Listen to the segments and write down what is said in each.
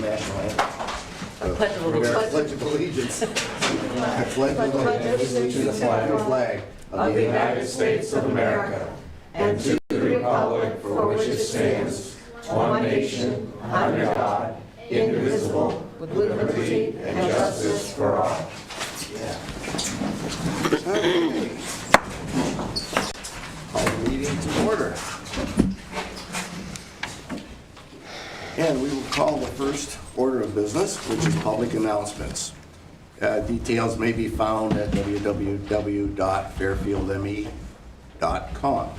national anthem. Pledge of Allegiance. Pledge of Allegiance. I pledge allegiance to the flag of the United States of America and to the republic for which it stands, one nation, under God, indivisible, with liberty and justice for all. Okay. Call the meeting to order. And we will call the first order of business, which is public announcements. Details may be found at www.fairfieldme.com.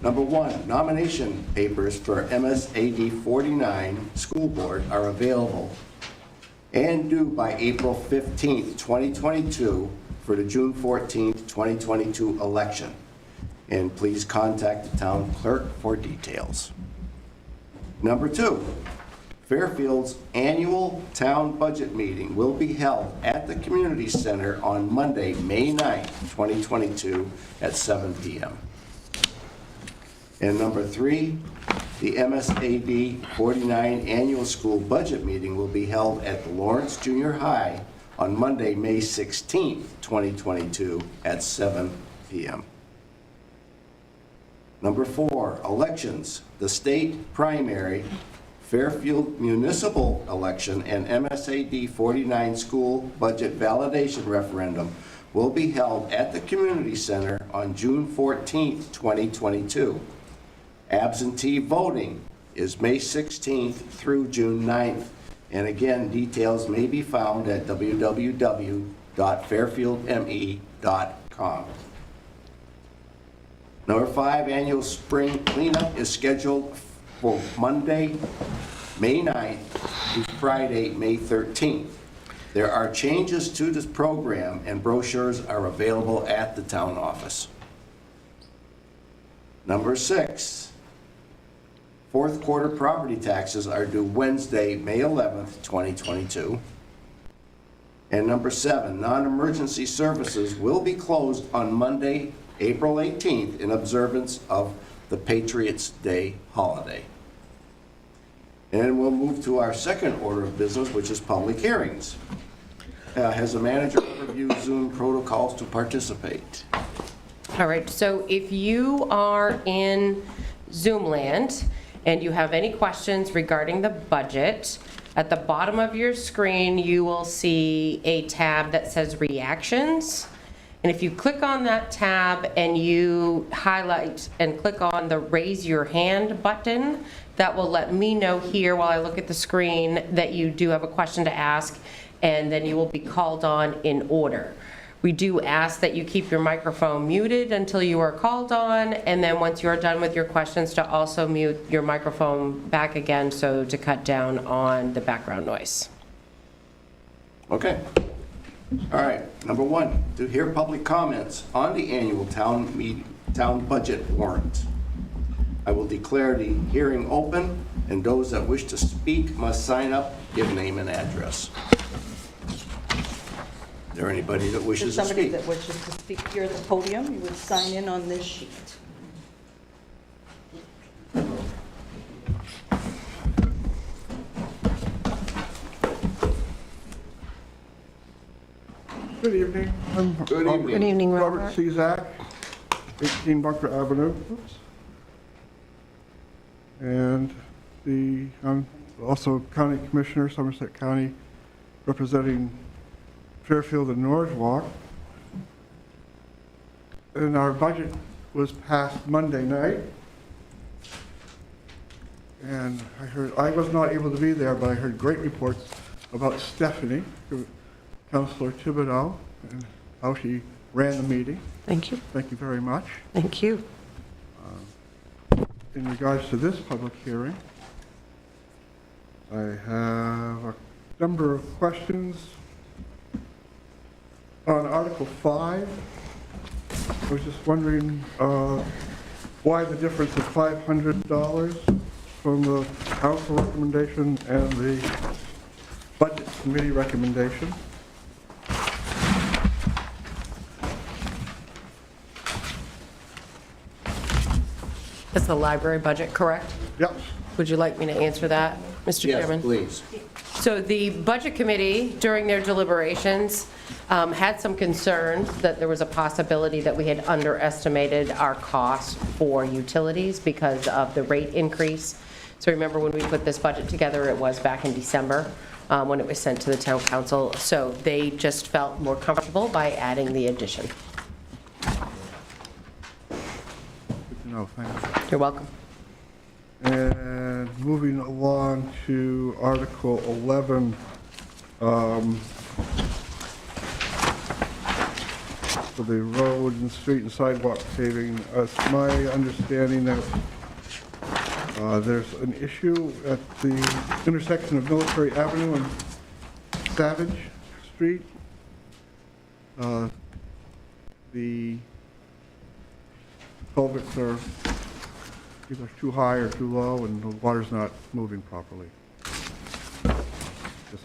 Number one, nomination papers for MSAD 49 School Board are available and due by April 15th, 2022 for the June 14th, 2022 election. And please contact the town clerk for details. Number two, Fairfield's annual town budget meeting will be held at the Community Center on Monday, May 9th, 2022 at 7 p.m. And number three, the MSAD 49 annual school budget meeting will be held at the Lawrence Junior High on Monday, May 16th, 2022 at 7 p.m. Number four, elections. The state primary, Fairfield municipal election, and MSAD 49 school budget validation referendum will be held at the Community Center on June 14th, 2022. Absentee voting is May 16th through June 9th. And again, details may be found at www.fairfieldme.com. Number five, annual spring cleanup is scheduled for Monday, May 9th to Friday, May 13th. There are changes to this program and brochures are available at the town office. Number six, fourth quarter property taxes are due Wednesday, May 11th, 2022. And number seven, non-emergency services will be closed on Monday, April 18th in observance of the Patriots' Day holiday. And we'll move to our second order of business, which is public hearings. Has the manager reviewed Zoom protocols to participate? All right, so if you are in Zoom land and you have any questions regarding the budget, at the bottom of your screen, you will see a tab that says reactions. And if you click on that tab and you highlight and click on the raise your hand button, that will let me know here while I look at the screen that you do have a question to ask, and then you will be called on in order. We do ask that you keep your microphone muted until you are called on, and then once you are done with your questions, to also mute your microphone back again, so to cut down on the background noise. Okay. All right, number one, to hear public comments on the annual town budget warrant. I will declare the hearing open, and those that wish to speak must sign up, give name and address. Is there anybody that wishes to speak? Somebody that wishes to speak here at the podium, you would sign in on this sheet. Good evening. Good evening. Good evening, Robert Robert. Cezak, 18 Bunker Avenue. And I'm also County Commissioner, Somerset County, representing Fairfield and Norwalk. And our budget was passed Monday night. And I was not able to be there, but I heard great reports about Stephanie, Councilor Thibodeau, and how she ran the meeting. Thank you. Thank you very much. Thank you. In regards to this public hearing, I have a number of questions. On Article 5, I was just wondering why the difference of $500 from the council recommendation and the budget committee recommendation. That's the library budget, correct? Yep. Would you like me to answer that, Mr. Yes, Chairman? please. So the Budget Committee, during their deliberations, had some concerns that there was a possibility that we had underestimated our costs for utilities because of the rate increase. So remember when we put this budget together, it was back in December when it was sent to the town council. So they just felt more comfortable by adding the addition. Good to know, thank you. You're welcome. And moving along to Article 11, for the road and street and sidewalk paving, it's my understanding that there's an issue at the intersection of Military Avenue and Savage Street. The culverts are either too high or too low, and the water's not moving properly. Just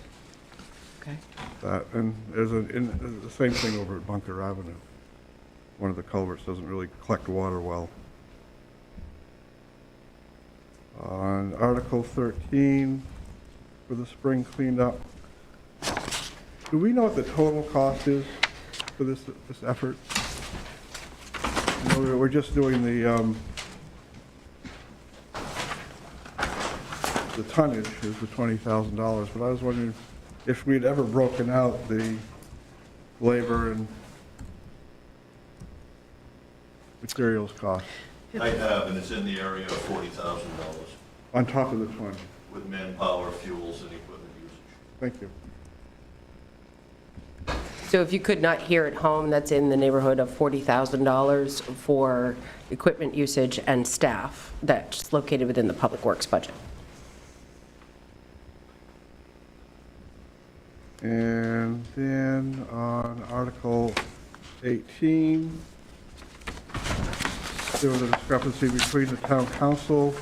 Okay. that, and there's the same thing over at Bunker Avenue. One of the culverts doesn't really collect water well. On Article 13, for the spring cleanup, do we know what the total cost is for this effort? You know, we're just doing the tonnage is the $20,000, but I was wondering if we'd ever broken out the labor and materials cost I have, and it's in the area of $40,000 on top of the 20. with manpower, fuels, and equipment usage. Thank you. So if you could not hear at home, that's in the neighborhood of $40,000 for equipment usage and staff that's located within the Public Works budget. And then on Article 18, there was a discrepancy between the town council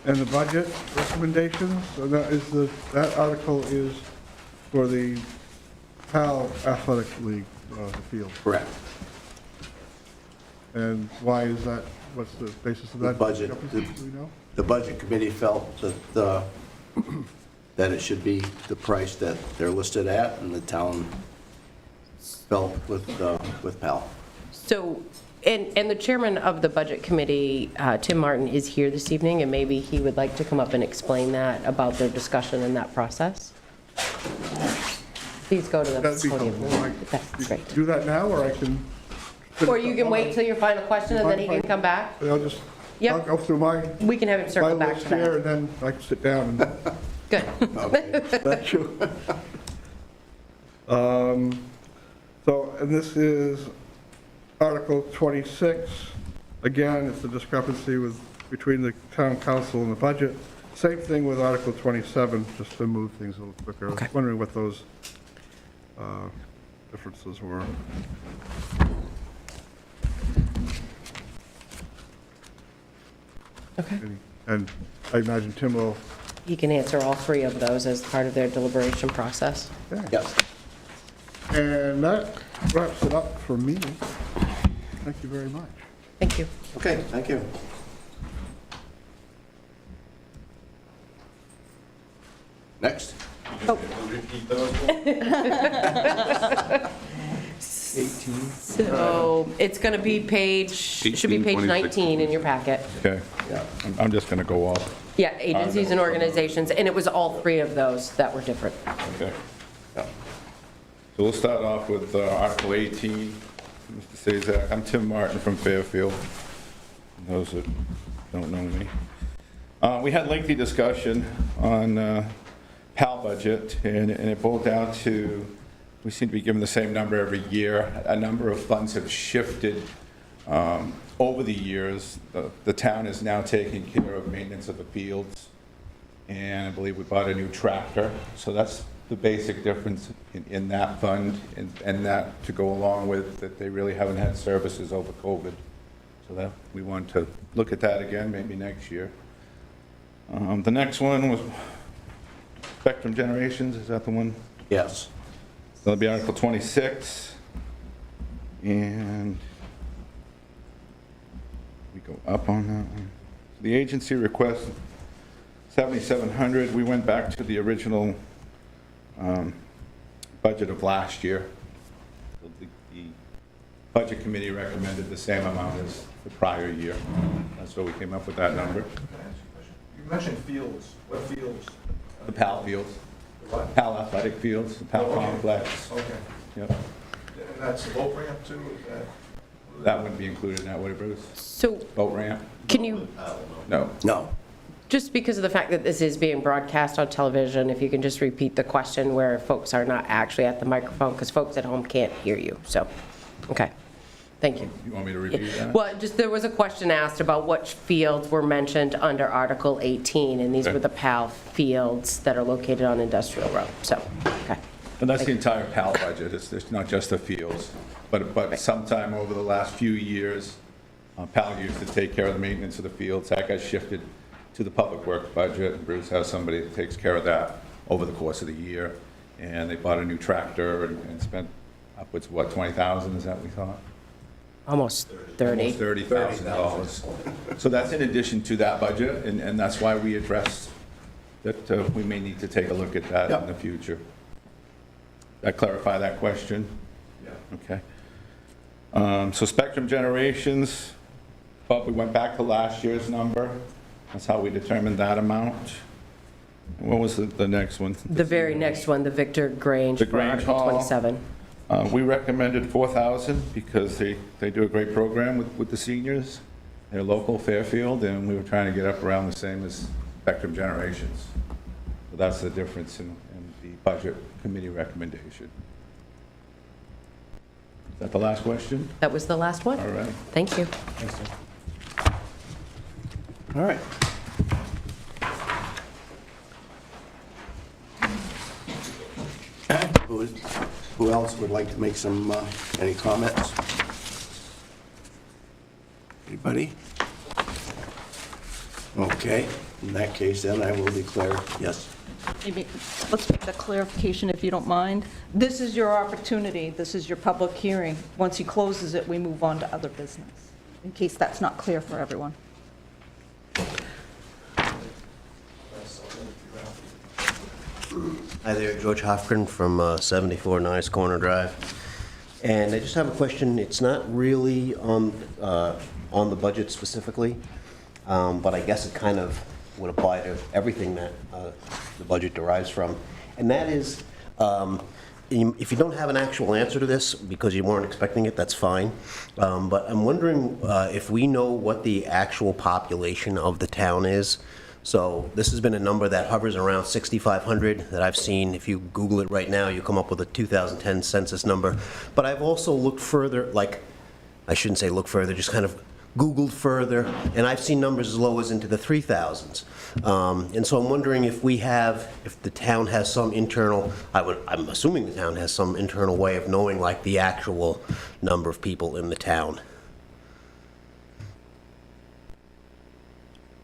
and the budget recommendations. So that article is for the PAL Athletic League, the field. Correct. And why is that? What's the basis of The that? budget. discrepancy? Do we know? The Budget Committee felt that, that it should be the price that they're listed at, and the town felt with PAL. So, and the chairman of the Budget Committee, Tim Martin, is here this evening, and maybe he would like to come up and explain that about their discussion in that process. Please go to the That'd be podium. helpful. That's great. Do that now, or I can? Or you can wait till your final question, and then he can come back. I'll just, Yep. I'll go through my We can have him circle back list to here, that. and then I can sit down and Good. Okay. Thank you. So, and this is Article 26. Again, it's a discrepancy between the town council and the budget. Same thing with Article 27, just to move things a little quicker. I Okay. was wondering what those differences were. Okay. And I imagine Tim will. He can answer all three of those as part of their deliberation process. Yep. And that wraps it up for me. Thank you very much. Thank you. Okay, thank you. Next. Oh. Repeat those? So it's going to be page, should be page 19 in your packet. Okay, Yeah. I'm just going to go off. Yeah, agencies and organizations, and it was all three of those that were different. Okay. Yeah. So we'll start off with Article 18. Mr. Cezak, I'm Tim Martin from Fairfield, those that don't know me. We had lengthy discussion on PAL budget, and it boiled down to, we seem to be given the same number every year. A number of funds have shifted over the years. The town is now taking care of maintenance of the fields, and I believe we bought a new tractor. So that's the basic difference in that fund, and that to go along with that they really haven't had services over COVID. So that we want to look at that again, maybe next year. The next one was Spectrum Generations, is that the one? Yes. That'll be Article 26. And we go up on that one. The agency requests $7,700. We went back to the original budget of last year. The budget committee recommended the same amount as the prior year. That's where we came up with that number. Can I ask you a question? You mentioned fields. What fields? The PAL fields, The what? PAL athletic fields, the PAL Oh, okay. complex. Okay. Yep. And that's the boat ramp too? Is that? That wouldn't be included in that, would it, Bruce? So Boat ramp? can you, No. No. just because of the fact that this is being broadcast on television, if you can just repeat the question where folks are not actually at the microphone, because folks at home can't hear you, so, okay, thank you. You want me to repeat that? Well, just, there was a question asked about which fields were mentioned under Article 18, and these Okay. were the PAL fields that are located on Industrial Road, so, okay. And that's the entire PAL budget, it's not just the fields. But sometime over the last few years, PAL used to take care of the maintenance of the fields. That got shifted to the public works budget. Bruce has somebody that takes care of that over the course of the year. And they bought a new tractor and spent upwards of, what, 20,000, is that what we thought? Almost 30. Almost $30,000. So that's in addition to that budget, and that's why we addressed that we may need to take a look at that in the future. That clarify that question? Yeah. Okay. So Spectrum Generations, but we went back to last year's number. That's how we determined that amount. What was the next one? The very next one, the Victor Grange The for Grange Article Hall. 27. We recommended 4,000 because they do a great program with the seniors. They're local Fairfield, and we were trying to get up around the same as Spectrum Generations. So that's the difference in the budget committee recommendation. Is that the last question? That was the last one? All right. Thank you. All right. Who else would like to make some, any comments? Anybody? Okay, in that case, then I will declare, yes. Maybe, let's make that clarification if you don't mind. This is your opportunity, this is your public hearing. Once he closes it, we move on to other business, in case that's not clear for everyone. Hi there, George Hofgren from 74 Nice Corner Drive. And I just have a question. It's not really on the budget specifically, but I guess it kind of would apply to everything that the budget derives from. And that is, if you don't have an actual answer to this because you weren't expecting it, that's fine. But I'm wondering if we know what the actual population of the town is. So this has been a number that hovers around 6,500 that I've seen. If you Google it right now, you come up with a 2010 census number. But I've also looked further, like, I shouldn't say look further, just kind of Googled further, and I've seen numbers as low as into the 3,000s. And so I'm wondering if the town has some internal, I'm assuming the town has some internal way of knowing like the actual number of people in the town.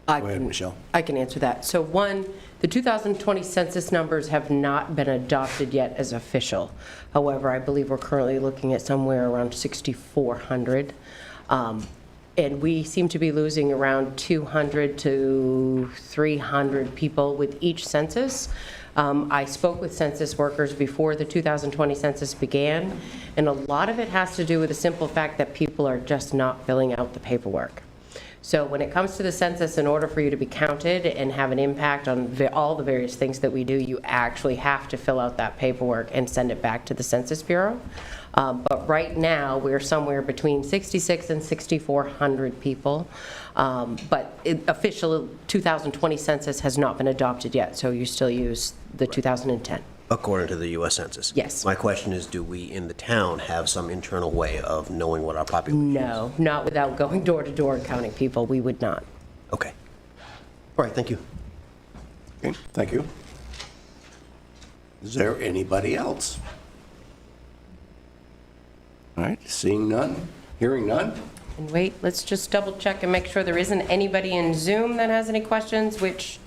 Go ahead, Michelle. I can answer that. So one, the 2020 census numbers have not been adopted yet as official. However, I believe we're currently looking at somewhere around 6,400. And we seem to be losing around 200 to 300 people with each census. I spoke with census workers before the 2020 census began, and a lot of it has to do with the simple fact that people are just not filling out the paperwork. So when it comes to the census, in order for you to be counted and have an impact on all the various things that we do, you actually have to fill out that paperwork and send it back to the Census Bureau. But right now, we're somewhere between 66 and 6,400 people. But official 2020 census has not been adopted yet, so you still use the 2010. According to the U.S. Census? Yes. My question is, do we in the town have some internal way of knowing what our population is? No, not without going door to door and counting people. We would not. Okay. All right, thank you. Okay, thank you. Is there anybody else? All right, seeing none, hearing none? And wait, let's just double check and make sure there isn't anybody in Zoom that has any questions, which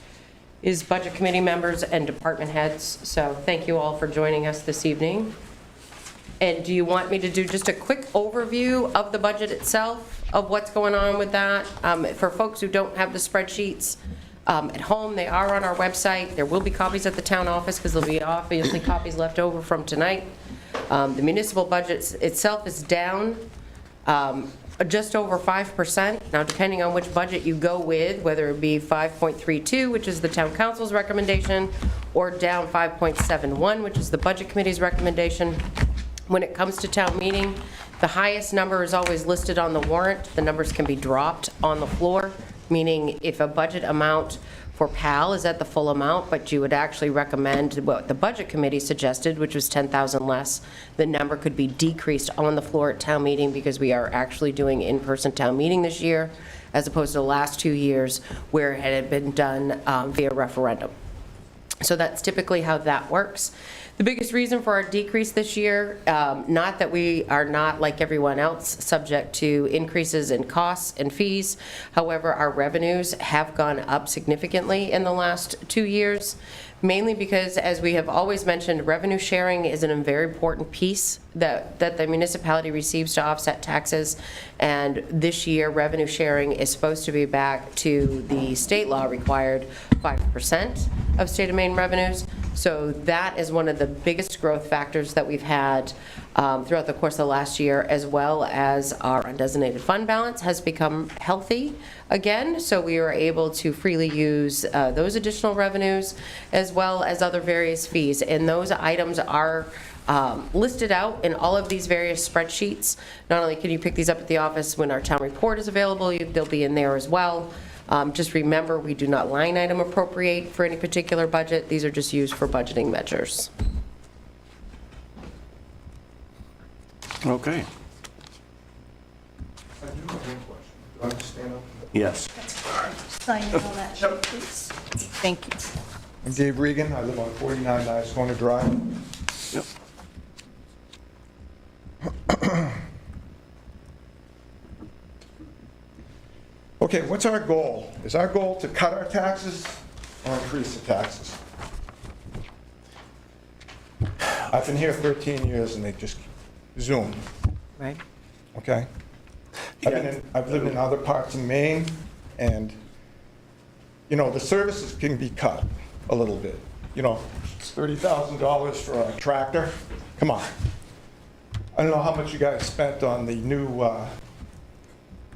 is Budget Committee members and department heads. So thank you all for joining us this evening. And do you want me to do just a quick overview of the budget itself? of what's going on with that. For folks who don't have the spreadsheets at home, they are on our website. There will be copies at the town office because there'll be obviously copies left over from tonight. The municipal budget itself is down just over 5%. Now, depending on which budget you go with, whether it be 5.32, which is the town council's recommendation, or down 5.71, which is the budget committee's recommendation. When it comes to town meeting, the highest number is always listed on the warrant. The numbers can be dropped on the floor, meaning if a budget amount for PAL is at the full amount, but you would actually recommend what the budget committee suggested, which was 10,000 less, the number could be decreased on the floor at town meeting because we are actually doing in-person town meeting this year, as opposed to the last 2 years where it had been done via referendum. So that's typically how that works. The biggest reason for our decrease this year, not that we are not, like everyone else, subject to increases in costs and fees. However, our revenues have gone up significantly in the last 2 years, mainly because, as we have always mentioned, revenue sharing is a very important piece that the municipality receives to offset taxes. And this year, revenue sharing is supposed to be back to the state law required 5% of state of Maine revenues. So that is one of the biggest growth factors that we've had throughout the course of the last year, as well as our undesignated fund balance has become healthy again. So we are able to freely use those additional revenues, as well as other various fees. And those items are listed out in all of these various spreadsheets. Not only can you pick these up at the office when our town report is available, they'll be in there as well. Just remember, we do not line item appropriate for any particular budget. These are just used for budgeting measures. Okay. I do have one question. Do I have to stand up? Yes. Sign in on that sheet, please. Thank you. I'm Dave Regan. I live on 49 Nice Corner Drive. Yep. Okay, what's our goal? Is our goal to cut our taxes or increase the taxes? I've been here 13 years and they just Zoom, Right. okay? I've lived in other parts of Maine, and, you know, the services can be cut a little bit. You know, it's $30,000 for a tractor. Come on. I don't know how much you guys spent on the new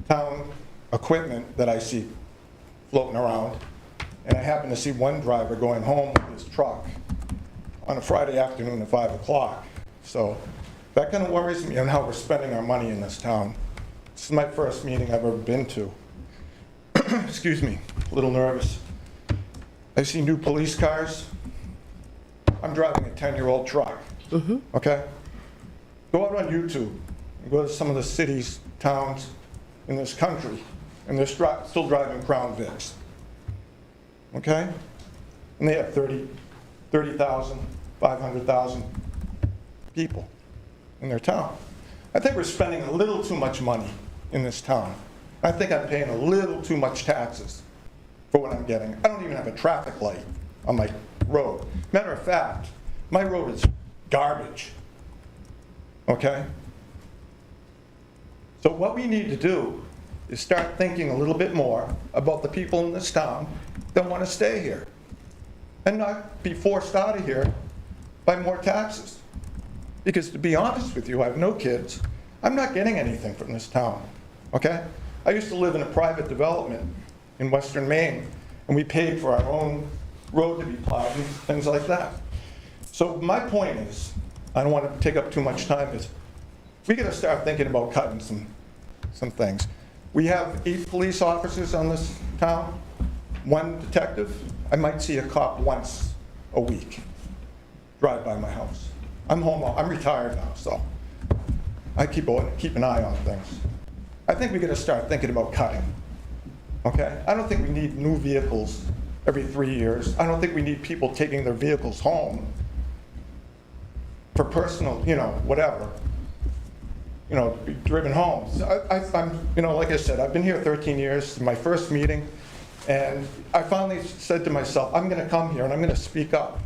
town equipment that I see floating around. And I happen to see one driver going home with his truck on a Friday afternoon at 5 o'clock. So that kind of worries me on how we're spending our money in this town. This is my first meeting I've ever been to. Excuse me, a little nervous. I see new police cars. I'm driving a 10-year-old truck, okay? Go out on YouTube and go to some of the cities, towns in this country, and they're still driving Crown Vics, okay? And they have 30,000, 500,000 people in their town. I think we're spending a little too much money in this town. I think I'm paying a little too much taxes for what I'm getting. I don't even have a traffic light on my road. Matter of fact, my road is garbage, okay? So what we need to do is start thinking a little bit more about the people in this town that want to stay here and not be forced out of here by more taxes. Because to be honest with you, I have no kids. I'm not getting anything from this town, okay? I used to live in a private development in Western Maine, and we paid for our own road to be plowed and things like that. So my point is, I don't want to take up too much time, is we got to start thinking about cutting some things. We have 8 police officers on this town, 1 detective. I might see a cop once a week drive by my house. I'm home, I'm retired now, so I keep an eye on things. I think we got to start thinking about cutting, okay? I don't think we need new vehicles every 3 years. I don't think we need people taking their vehicles home for personal, you know, whatever, you know, be driven home. So I'm, you know, like I said, I've been here 13 years, my first meeting, and I finally said to myself, I'm going to come here and I'm going to speak up.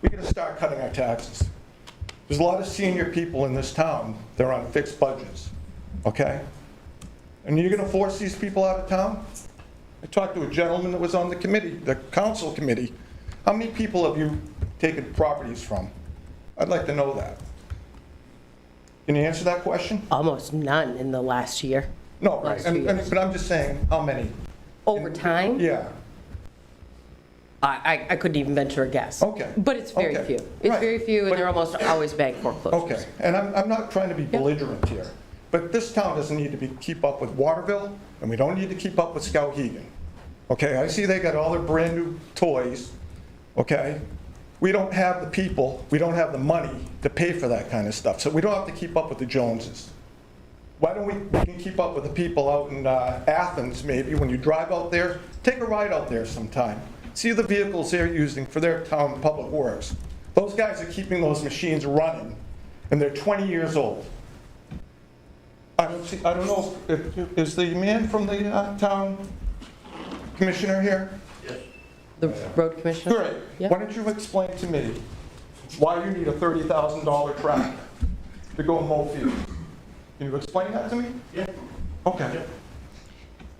We're going to start cutting our taxes. There's a lot of senior people in this town that are on fixed budgets, okay? And you're gonna force these people out of town? I talked to a gentleman that was on the committee, the council committee. How many people have you taken properties from? I'd like to know that. Can you answer that question? Almost none in the last year. No, Last 2 years. but I'm just saying, how many? Over time, Yeah, I couldn't even venture a guess. Okay. But it's very Okay. few. It's Right. very few, and But- they're almost always bank foreclosures. okay. And I'm not trying to be belligerent here, but this town doesn't need to keep up with Waterville, and we don't need to keep up with Skowhegan. Okay, I see they got all their brand-new toys, okay? We don't have the people, we don't have the money to pay for that kind of stuff, so we don't have to keep up with the Joneses. Why don't we can keep up with the people out in Athens, maybe, when you drive out there? Take a ride out there sometime. See the vehicles they're using for their town public works. Those guys are keeping those machines running, and they're 20 years old. I don't know, is the man from the town commissioner here? The road commissioner? Great. Yeah. Why don't you explain to me why you need a $30,000 tractor to go mow fields? Can you explain that to me? Yeah. Okay.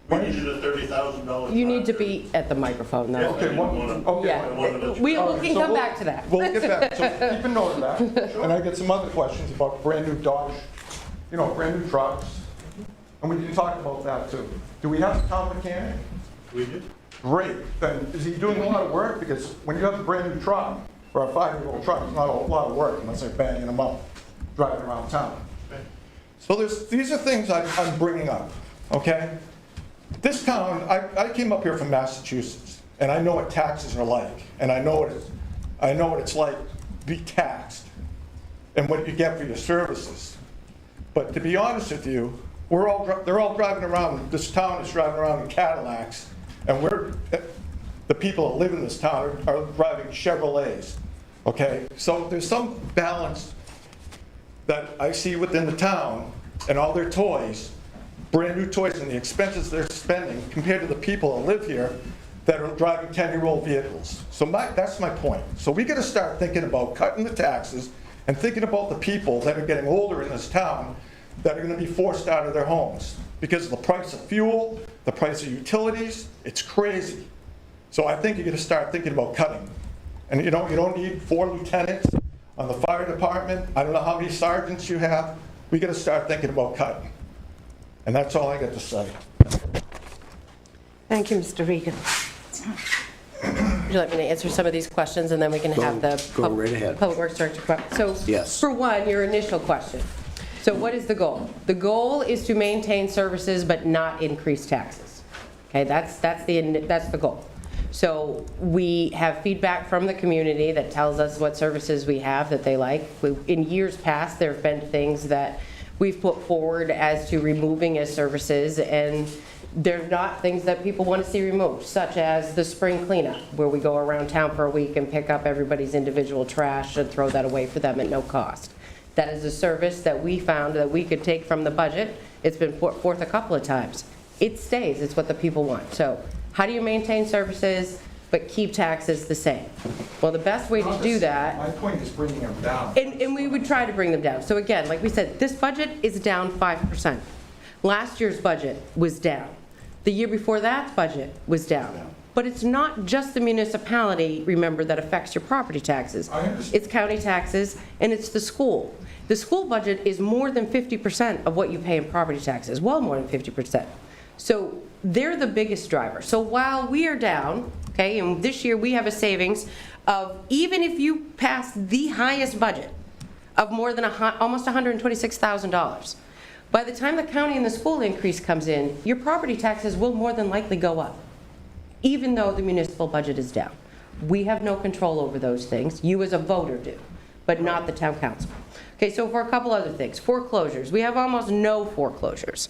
We needed a $30,000. You need to be at the microphone, though. Okay, okay. Yeah, Wanna- we All right, can so come we'll- back to that. We'll get back, so keep a note of that. And I get some other questions about brand-new Dodge, brand-new trucks. And we can talk about that too. Do we have a town mechanic? We did. Great, then is he doing a lot of work? Because when you have a brand-new truck, or a 5-year-old truck, it's not a lot of work unless they're banging them up, driving around town. So these are things I'm bringing up, okay? This town, I came up here from Massachusetts, and I know what taxes are like, and I know what it's like to be taxed, and what you get for your services. But to be honest with you, they're all driving around, this town is driving around in Cadillacs, and the people that live in this town are driving Chevrolets, okay? So there's some balance that I see within the town and all their toys, brand new toys, and the expenses they're spending compared to the people that live here that are driving 10-year-old vehicles. So that's my point. So we gotta start thinking about cutting the taxes and thinking about the people that are getting older in this town that are gonna be forced out of their homes because of the price of fuel, the price of utilities, it's crazy. So I think you're gonna start thinking about cutting. And you don't need 4 lieutenants on the fire department. I don't know how many sergeants you have. We gotta start thinking about cutting. And that's all I got to say. Thank you, Mr. Regan. Would you like me to answer some of these questions, and then we can have the Go right ahead. Public Works Director come up? So, Yes. for one, your initial question. So what is the goal? The goal is to maintain services but not increase taxes. Okay, that's the goal. So we have feedback from the community that tells us what services we have that they like. In years past, there have been things that we've put forward as to removing as services, and they're not things that people want to see removed, such as the spring cleanup, where we go around town for a week and pick up everybody's individual trash and throw that away for them at no cost. That is a service that we found that we could take from the budget. It's been put forth a couple of times. It stays, it's what the people want. So how do you maintain services but keep taxes the same? Well, the best way to do that, My point is bringing them down. and we would try to bring them down. So again, like we said, this budget is down 5%. Last year's budget was down. The year before that budget was down. But it's not just the municipality, remember, that affects your property taxes. I understand. It's county taxes, and it's the school. The school budget is more than 50% of what you pay in property taxes, well more than 50%. So they're the biggest driver. So while we are down, okay, and this year we have a savings of, even if you pass the highest budget of more than almost $126,000, by the time the county and the school increase comes in, your property taxes will more than likely go up, even though the municipal budget is down. We have no control over those things. You as a voter do, but not the town council. Okay, so for a couple other things, foreclosures. We have almost no foreclosures.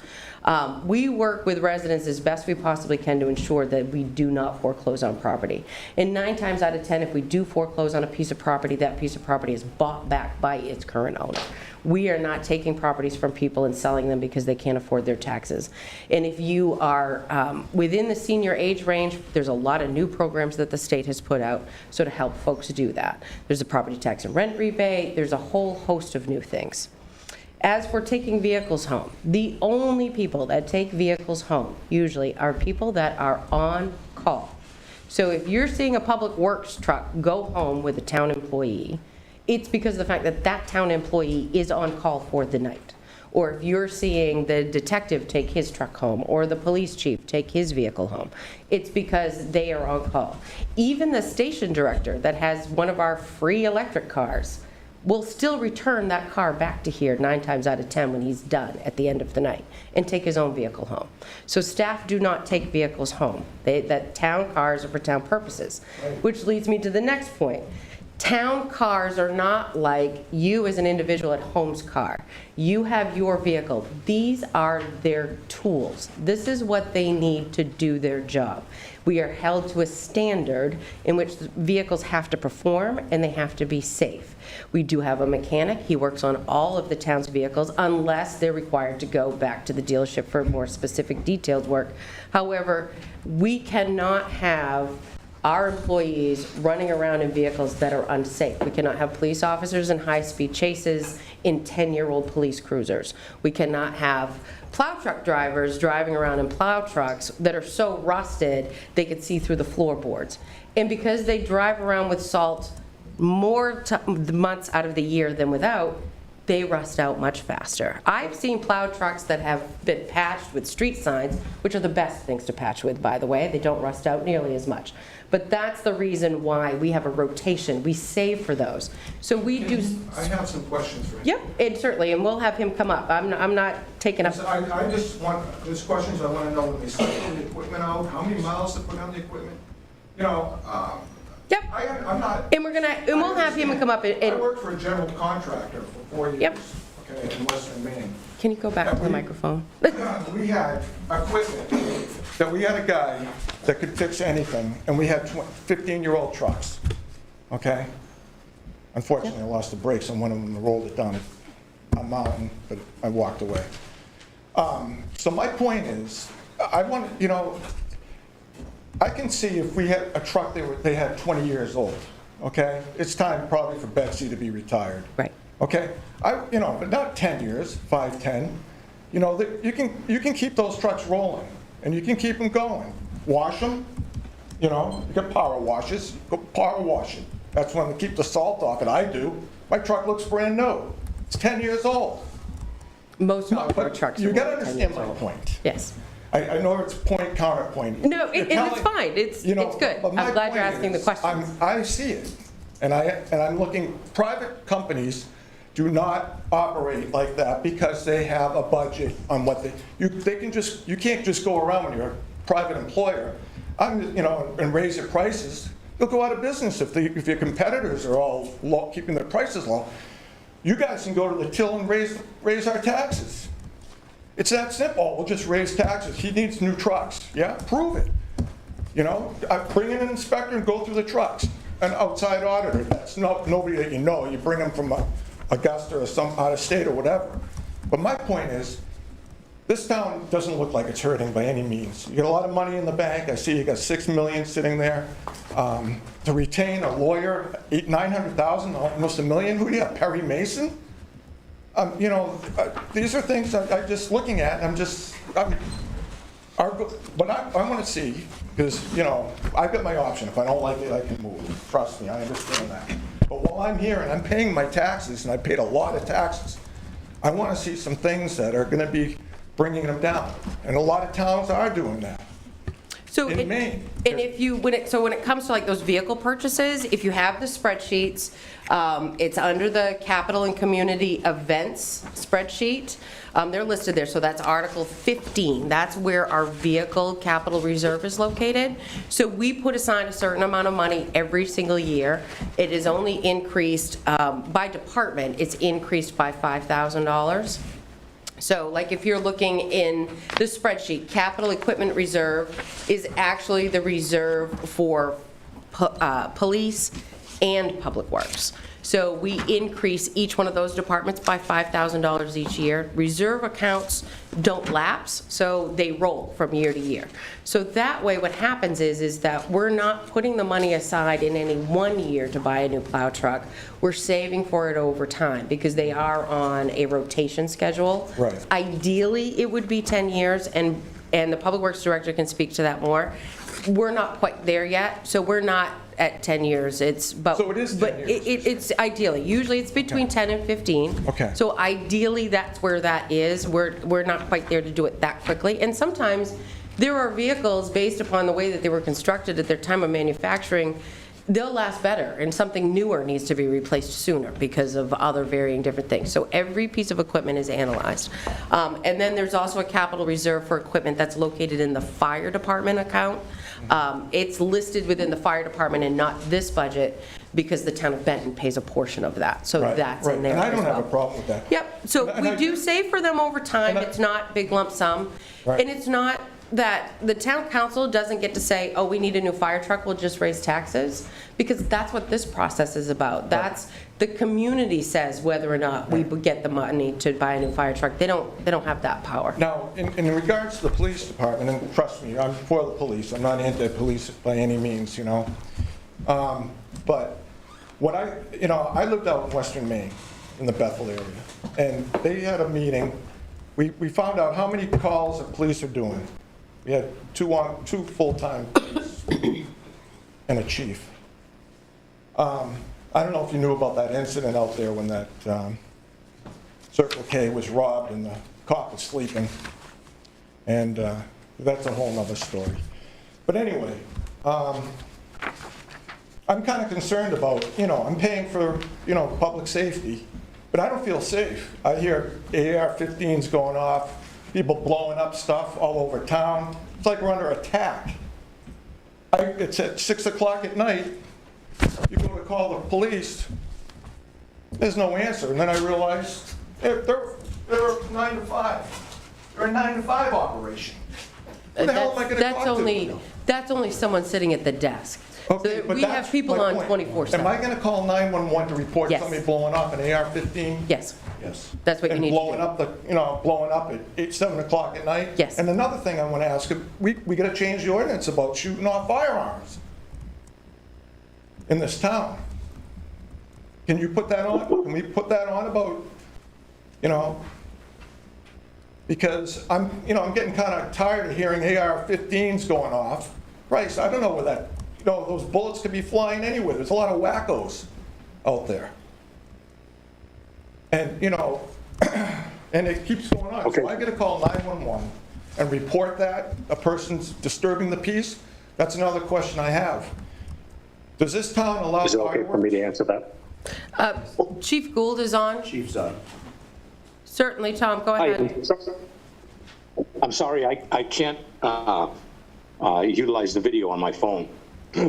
We work with residents as best we possibly can to ensure that we do not foreclose on property. And 9 times out of 10, if we do foreclose on a piece of property, that piece of property is bought back by its current owner. We are not taking properties from people and selling them because they can't afford their taxes. And if you are within the senior age range, there's a lot of new programs that the state has put out so to help folks do that. There's a property tax and rent rebate. There's a whole host of new things. As for taking vehicles home, the only people that take vehicles home usually are people that are on call. So if you're seeing a public works truck go home with a town employee, it's because of the fact that that town employee is on call for the night. Or if you're seeing the detective take his truck home, or the police chief take his vehicle home, it's because they are on call. Even the station director that has one of our free electric cars will still return that car back to here 9 times out of 10 when he's done at the end of the night and take his own vehicle home. So staff do not take vehicles home. That town cars are for town purposes, which leads me to the next point. Town cars are not like you as an individual at home's car. You have your vehicle. These are their tools. This is what they need to do their job. We are held to a standard in which vehicles have to perform and they have to be safe. We do have a mechanic. He works on all of the town's vehicles unless they're required to go back to the dealership for more specific detailed work. However, we cannot have our employees running around in vehicles that are unsafe. We cannot have police officers in high-speed chases in 10-year-old police cruisers. We cannot have plow truck drivers driving around in plow trucks that are so rusted they could see through the floorboards. And because they drive around with salt more months out of the year than without, they rust out much faster. I've seen plow trucks that have been patched with street signs, which are the best things to patch with, by the way. They don't rust out nearly as much. But that's the reason why we have a rotation. We save for those. So we do. I have some questions for you. Yep, and certainly, and we'll have him come up. I'm not taking up. I just want, there's questions I want to know when they cycle the equipment out, how many miles to put on the equipment? You know, Yep. I'm not. And we'll have him come up I and worked for a general contractor for 4 years. Yep. Okay, in Western Maine. can you go back to the microphone? We had equipment that we had a guy that could fix anything, and we had 15-year-old trucks, okay? Unfortunately, I lost the brakes on one of them and rolled it down a mountain, but I walked away. So my point is, I want, you know, I can see if we had a truck they had 20 years old, okay? It's time probably for Betsy to be retired. Right. Okay? You know, but not 10 years, 5, 10. You know, you can keep those trucks rolling, and you can keep them going. Wash them, you know, you got power washes, go power wash it. That's when they keep the salt off it. I do. My truck looks brand new. It's 10 years old. Most of our But trucks are you got to more than 10 understand years my old. point. Yes. I know it's point, counterpoint. No, and it's fine. It's good. but my I'm glad you're point asking the is, questions. I see it, and I'm looking, private companies do not operate like that because they have a budget on what you can't just go around when you're a private employer, you know, and raise your prices. You'll go out of business if your competitors are all low, keeping their prices low. You guys can go to the till and raise our taxes. It's that simple. We'll just raise taxes. He needs new trucks. Yeah, prove it. You know, bring in an inspector and go through the trucks. An outside auditor. That's nobody that you know. You bring them from Augusta or some out of state or whatever. But my point is, this town doesn't look like it's hurting by any means. You got a lot of money in the bank. I see you got $6 million sitting there. To retain a lawyer, $900,000, almost $1 million. Who do you have? Perry Mason? You know, these are things I'm just looking at. But I want to see, because, you know, I've got my option. If I don't like it, I can move. Trust me, I understand that. But while I'm here and I'm paying my taxes, and I paid a lot of taxes, I want to see some things that are going to be bringing them down. And a lot of towns are doing that. So in Maine. And if you, when it comes to like those vehicle purchases, if you have the spreadsheets, it's under the capital and community events spreadsheet. They're listed there, so that's Article 15. That's where our vehicle capital reserve is located. So we put aside a certain amount of money every single year. It is only increased, by department, it's increased by $5,000. So like if you're looking in the spreadsheet, capital equipment reserve is actually the reserve for police and Public Works. So we increase each one of those departments by $5,000 each year. Reserve accounts don't lapse, so they roll from year to year. So that way what happens is that we're not putting the money aside in any one year to buy a new plow truck. We're saving for it over time because they are on a rotation schedule. Right. Ideally, it would be 10 years, and the Public Works Director can speak to that more. We're not quite there yet, so we're not at 10 years. So it is 10 but years. it's ideally, usually it's between 10 and 15. Okay. So ideally, that's where that is. We're not quite there to do it that quickly. And sometimes there are vehicles, based upon the way that they were constructed at their time of manufacturing, they'll last better, and something newer needs to be replaced sooner because of other varying different things. So every piece of equipment is analyzed. And then there's also a capital reserve for equipment that's located in the fire department account. It's listed within the fire department and not this budget because the town of Benton pays a portion of that. So Right, that's right. in there And I as don't have a well. problem with that. Yep, so And we I- do save for them over time. And I- It's not big lump sum. Right. And it's not that the town council doesn't get to say, oh, we need a new fire truck, we'll just raise taxes, because that's what this process is about. That's, the community says whether or not we would get the money to buy a new fire truck. They don't have that power. Now, in regards to the police department, and trust me, I'm for the police, I'm not anti-police by any means, you know. But what I lived out in Western Maine, in the Bethel area, and they had a meeting. We found out how many calls the police are doing. We had two full-time police and a chief. I don't know if you knew about that incident out there when that Circle K was robbed and the cop was sleeping. And that's a whole nother story. But anyway, I'm kind of concerned about, I'm paying for, public safety, but I don't feel safe. I hear AR-15s going off, people blowing up stuff all over town. It's like we're under attack. It's at 6 o'clock at night, you go to call the police, there's no answer. And then I realized they're 9 to 5. They're a 9 to 5 operation. Who the hell am I going to talk to? That's only someone sitting at the desk. Okay, So but we have that's people my on point. 24/7. Am I going to call 911 to report Yes. somebody blowing up an AR-15? Yes, Yes. that's what you And need blowing to do. up blowing up at 7 o'clock at night? Yes. And another thing I want to ask, we got to change the ordinance about shooting off firearms in this town. Can you put that on? Can we put that on about, because I'm getting kind of tired of hearing AR-15s going off. Christ, I don't know where that, those bullets could be flying anywhere. There's a lot of wackos out there. And, and it keeps going on. So I get to call 911 and report that a person's disturbing the peace? That's another question I have. Does this town allow Is it okay for me to answer that? Chief Gould is on. Chief's on. Certainly, Tom, go ahead. I'm sorry, I can't utilize the video on my phone,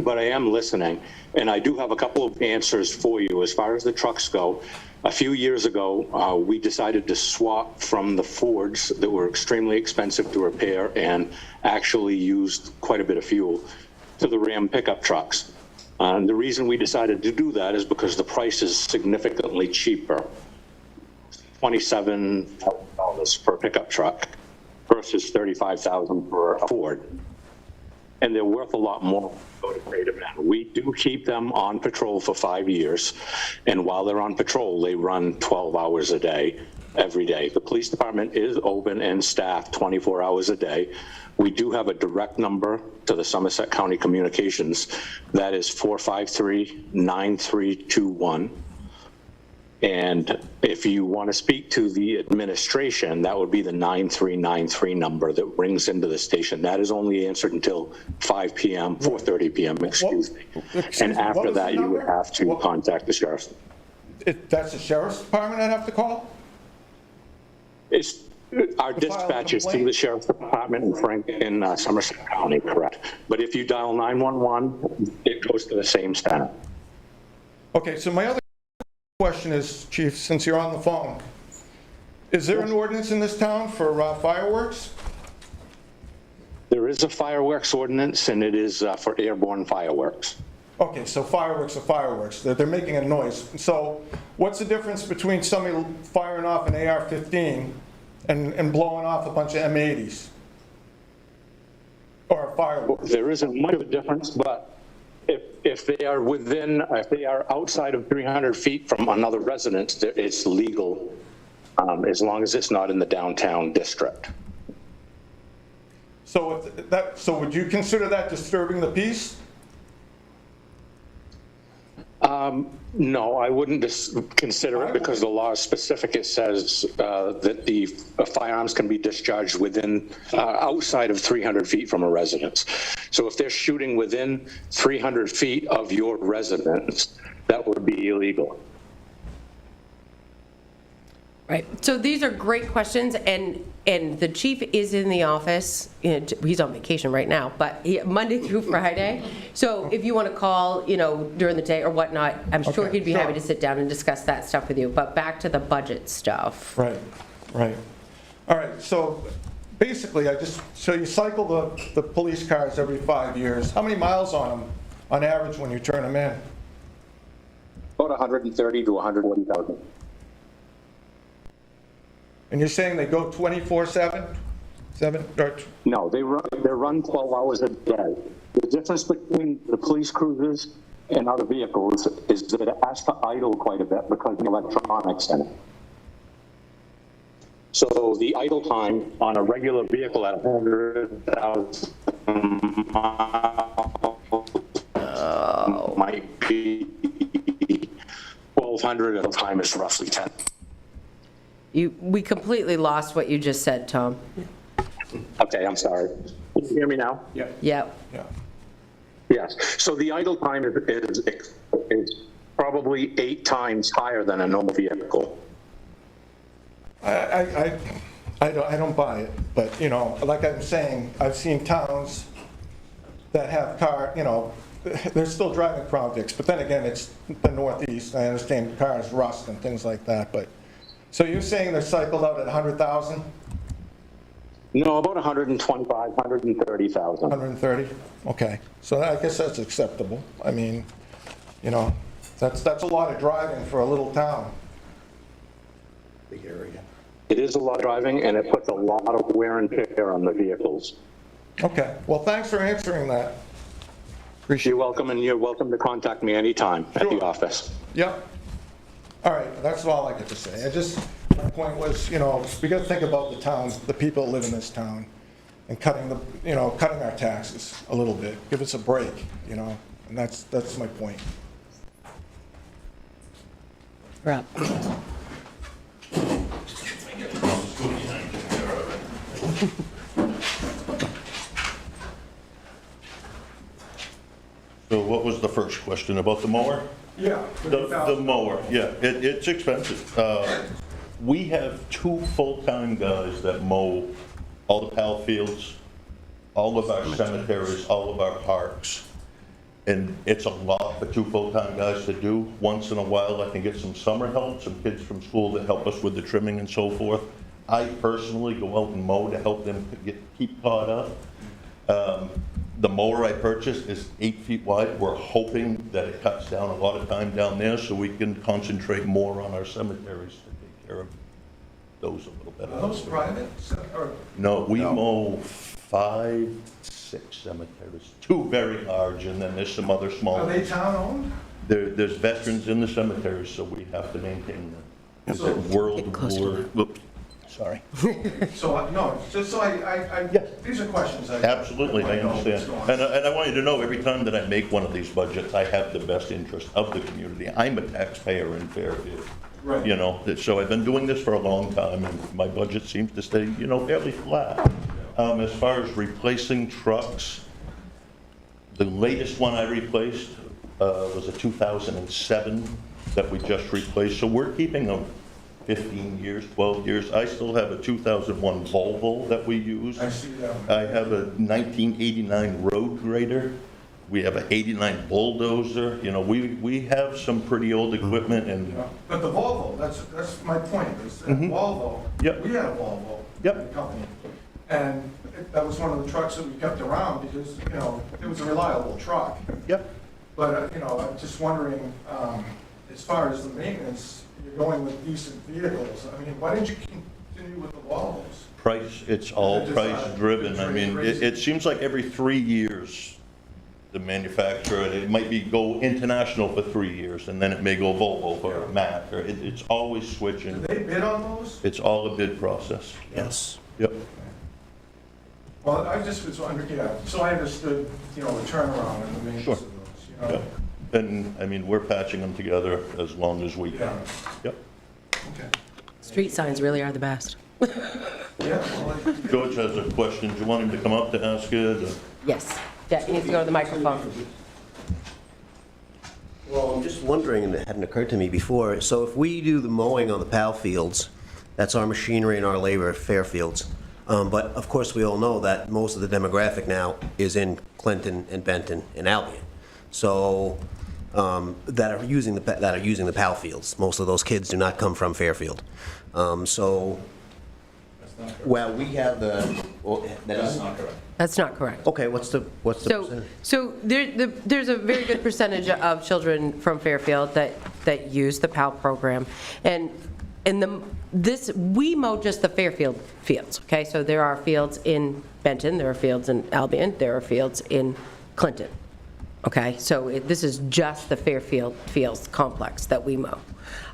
but I am listening, and I do have a couple of answers for you. As far as the trucks go, a few years ago, we decided to swap from the Fords that were extremely expensive to repair and actually used quite a bit of fuel to the Ram pickup trucks. And the reason we decided to do that is because the price is significantly cheaper. $27,000 per pickup truck versus $35,000 for a Ford. And they're worth a lot more to great event. We do keep them on patrol for 5 years. And while they're on patrol, they run 12 hours a day, every day. The police department is open and staffed 24 hours a day. We do have a direct number to the Somerset County Communications. That is 453-9321. And if you want to speak to the administration, that would be the 9393 number that rings into the station. That is only answered until 5 p.m., 4:30 p.m., excuse me. And what after was the that, you would number? have to contact the sheriff's. That's the sheriff's department I'd have to call? It's, our To file a dispatch is to complaint? the sheriff's department in Somerset County, correct? But if you dial 911, it goes to the same center. Okay, so my other question is, Chief, since you're on the phone, is there an ordinance in this town for fireworks? There is a fireworks ordinance, and it is for airborne fireworks. Okay, so fireworks are fireworks. They're making a noise. So what's the difference between somebody firing off an AR-15 and blowing off a bunch of M80s? Or a firework? There isn't much of a difference, but if they are outside of 300 feet from another residence, it's legal, as long as it's not in the downtown district. So would you consider that disturbing the peace? No, I wouldn't consider it because the law is specific. It says that the firearms can be discharged within, outside of 300 feet from a residence. So if they're shooting within 300 feet of your residence, that would be illegal. Right. So these are great questions, and the chief is in the office. He's on vacation right now, but Monday through Friday. So if you want to call, during the day or whatnot, I'm sure Okay, he'd be sure. happy to sit down and discuss that stuff with you. But back to the budget stuff. Right. All right, so basically, so you cycle the police cars every 5 years. How many miles on them, on average, when you turn them in? About 130 to 140,000. And you're saying they go 24/7? No, they're run 12 hours a day. The difference between the police cruisers and other vehicles is that it has to idle quite a bit because of the electronics in it. So the idle time on a regular vehicle at 100,000 miles might be 1,200, and the time is roughly 10. We completely lost what you just said, Tom. Okay, I'm sorry. Can you hear me now? Yep. Yeah. Yes. So the idle time is probably 8 times higher than a normal vehicle. I don't buy it, but, like I'm saying, I've seen towns that have they're still driving projects, but then again, it's the Northeast. I understand cars rust and things like that, but, so you're saying they're cycled out at 100,000? No, about 125, 130,000. 130? Okay, so I guess that's acceptable. I mean, that's a lot of driving for a little town. Big area. It is a lot of driving, and it puts a lot of wear and tear on the vehicles. Okay, well, thanks for answering that. Appreciate You're welcome, and you're welcome to contact me anytime at the Sure. office. Yep. All right, that's all I get to say. My point was, we got to think about the town, the people that live in this town, and cutting our taxes a little bit. Give us a break, and that's my point. Rob. So what was the first question, about the mower? Yeah. The mower, yeah, it's expensive. We have 2 full-time guys that mow all the pal fields, all of our cemeteries, all of our parks. And it's a lot for 2 full-time guys to do. Once in a while, I can get some summer help, some kids from school that help us with the trimming and so forth. I personally go out and mow to help them keep caught up. The mower I purchased is 8 feet wide. We're hoping that it cuts down a lot of time down there so we can concentrate more on our cemeteries to take care of those a little better. Are those private? No, we mow 5, 6 cemeteries, 2 very large, and then there's some other small Are they ones. town-owned? There's veterans in the cemeteries, so we have to maintain them. Is it World close to War? Whoops, sorry. So, no, just so Yeah. these are questions I... Absolutely, I understand. And I want you to know, every time that I make one of these budgets, I have the best interest of the community. I'm a taxpayer in Fairfield. Right. So I've been doing this for a long time, and my budget seems to stay, fairly flat. As far as replacing trucks, the latest one I replaced was a 2007 that we just replaced, so we're keeping them 15 years, 12 years. I still have a 2001 Volvo that we use. I see that. I have a 1989 road grader. We have an 89 bulldozer. We have some pretty old equipment, and But the Volvo, that's my point, is that Volvo, Yep. we had a Volvo. Yep. in the company. And that was one of the trucks that we kept around because, it was a reliable truck. yep, But, you know, I'm just wondering, as far as the maintenance, you're going with decent vehicles. I mean, why didn't you continue with the Volvos? Price, it's all Just, price driven. I mean, crazy. it seems like every 3 years, the manufacturer, it might be go international for 3 years, and then it may go Volvo or Mack, or it's always Did switching. they bid on those? It's all a bid process. Yes. Yep. Well, I just was wondering, yeah, so I understood, you know, the turnaround and the maintenance Sure. of those, you know? Yep. And, I mean, we're patching them together as long as we Yeah, can. Yep. okay. Street signs really are the best. Yeah, well, George has a question. Do you want him to come up to ask it? or- Yes. Yeah, he needs to go to the microphone. Well, I'm just wondering, and it hadn't occurred to me before, so if we do the mowing on the PAL fields, that's our machinery and our labor at Fairfields. But of course, we all know that most of the demographic now is in Clinton and Benton and Albion. So, that are using the PAL fields. Most of those kids do not come from Fairfield. So, well, we have the, well, that's not correct. That's not correct. Okay, what's the percentage? So there's a very good percentage of children from Fairfield that use the PAL program. And we mow just the Fairfield fields, okay? So there are fields in Benton, there are fields in Albion, there are fields in Clinton, okay? So this is just the Fairfield Fields complex that we mow.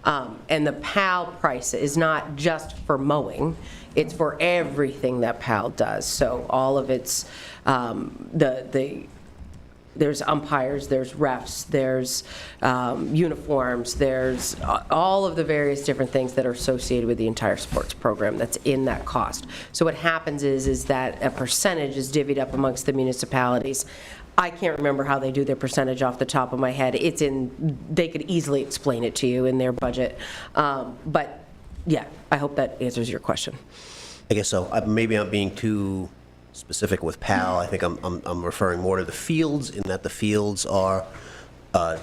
And the PAL price is not just for mowing, it's for everything that PAL does. So all of its, there's umpires, there's refs, there's uniforms, there's all of the various different things that are associated with the entire sports program that's in that cost. So what happens is that a percentage is divvied up amongst the municipalities. I can't remember how they do their percentage off the top of my head. It's in, they could easily explain it to you in their budget. But yeah, I hope that answers your question. I guess so. Maybe I'm being too specific with PAL. I think I'm referring more to the fields, in that the fields are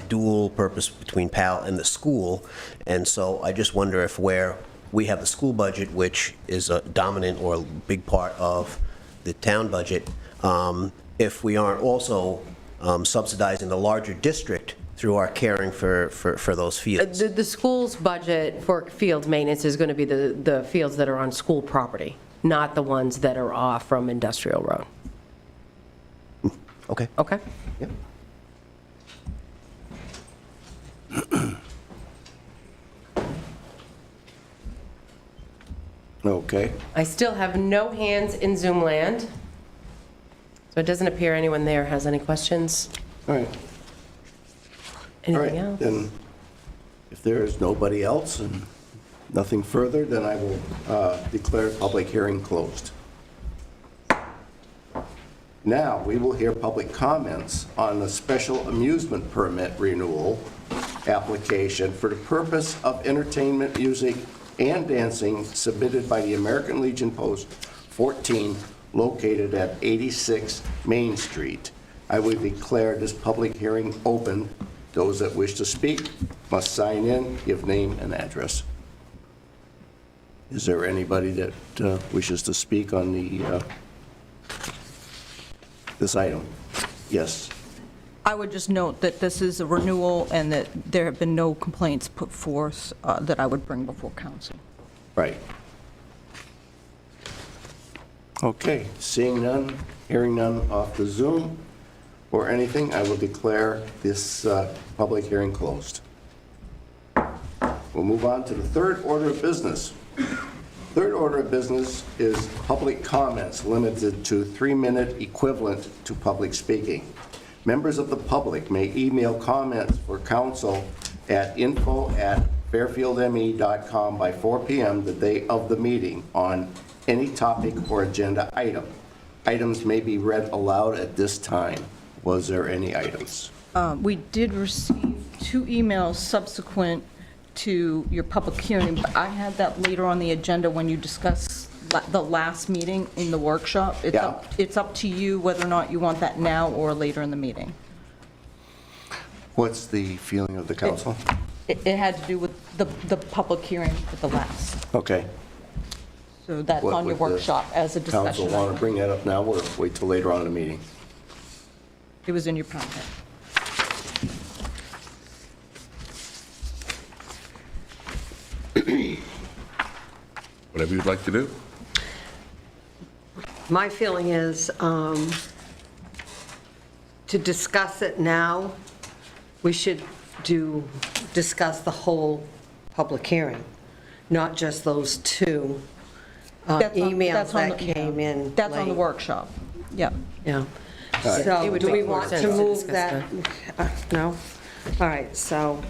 dual purpose between PAL and the school. And so I just wonder if where we have the school budget, which is a dominant or a big part of the town budget, if we aren't also subsidizing the larger district through our caring for those fields. The school's budget for field maintenance is going to be the fields that are on school property, not the ones that are off from Industrial Road. Okay. Okay? Yep. Okay. I still have no hands in Zoom land, so it doesn't appear anyone there has any questions. All right. All right, Anything else? then, if there is nobody else and nothing further, then I will declare public hearing closed. Now, we will hear public comments on the special amusement permit renewal application for the purpose of entertainment, music, and dancing submitted by the American Legion Post 14, located at 86 Main Street. I will declare this public hearing open. Those that wish to speak must sign in, give name and address. Is there anybody that wishes to speak on the this item? Yes. I would just note that this is a renewal and that there have been no complaints put forth that I would bring before council. Right. Okay, seeing none, hearing none off the Zoom or anything, I will declare this public hearing closed. We'll move on to the third order of business. Third order of business is public comments limited to 3-minute equivalent to public speaking. Members of the public may email comments for council at info@fairfieldme.com by 4 p.m. the day of the meeting on any topic or agenda item. Items may be read aloud at this time. Was there any items? We did receive 2 emails subsequent to your public hearing, but I had that later on the agenda when you discussed the last meeting in the workshop. It's up to you whether or not you want that now or later in the meeting. What's the feeling of the council? It had to do with the public hearing at the last. Okay. So that's What on your would the workshop as a discussion. Council want to item. bring that up now or wait till later on in the meeting? It was in your packet. Whatever you'd like to do. My feeling is to discuss it now, we should discuss the whole public hearing, not just those two emails That's on that the- came in. That's on the late. workshop. Yep. Yeah. It So would do we make more want sense to to move discuss that? No? All right, so,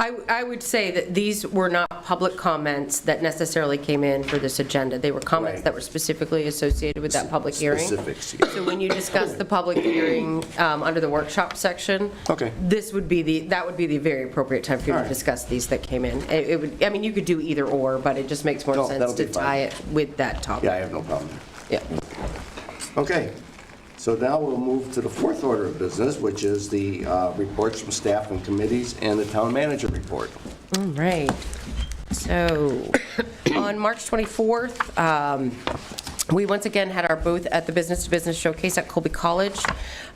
I would say that these were not public comments that necessarily came in for this agenda. They were comments Right. that were specifically associated with that public hearing. Specifics, yeah. So when you discuss the public hearing under the workshop section, Okay. that would be the very appropriate time for you All to right. discuss these that came in. It would, I mean, you could do either or, but it just makes more No, sense that'll to be fine. tie it with that topic. Yeah, I have no problem. Yeah. Okay, so now we'll move to the fourth order of business, which is the reports from staff and committees and the town manager report. All right. So, on March 24th, we once again had our booth at the Business to Business Showcase at Colby College.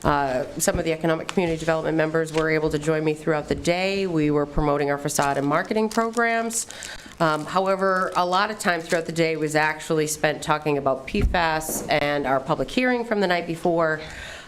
Some of the Economic Community Development members were able to join me throughout the day. We were promoting our facade and marketing programs. However, a lot of time throughout the day was actually spent talking about PFAS and our public hearing from the night before.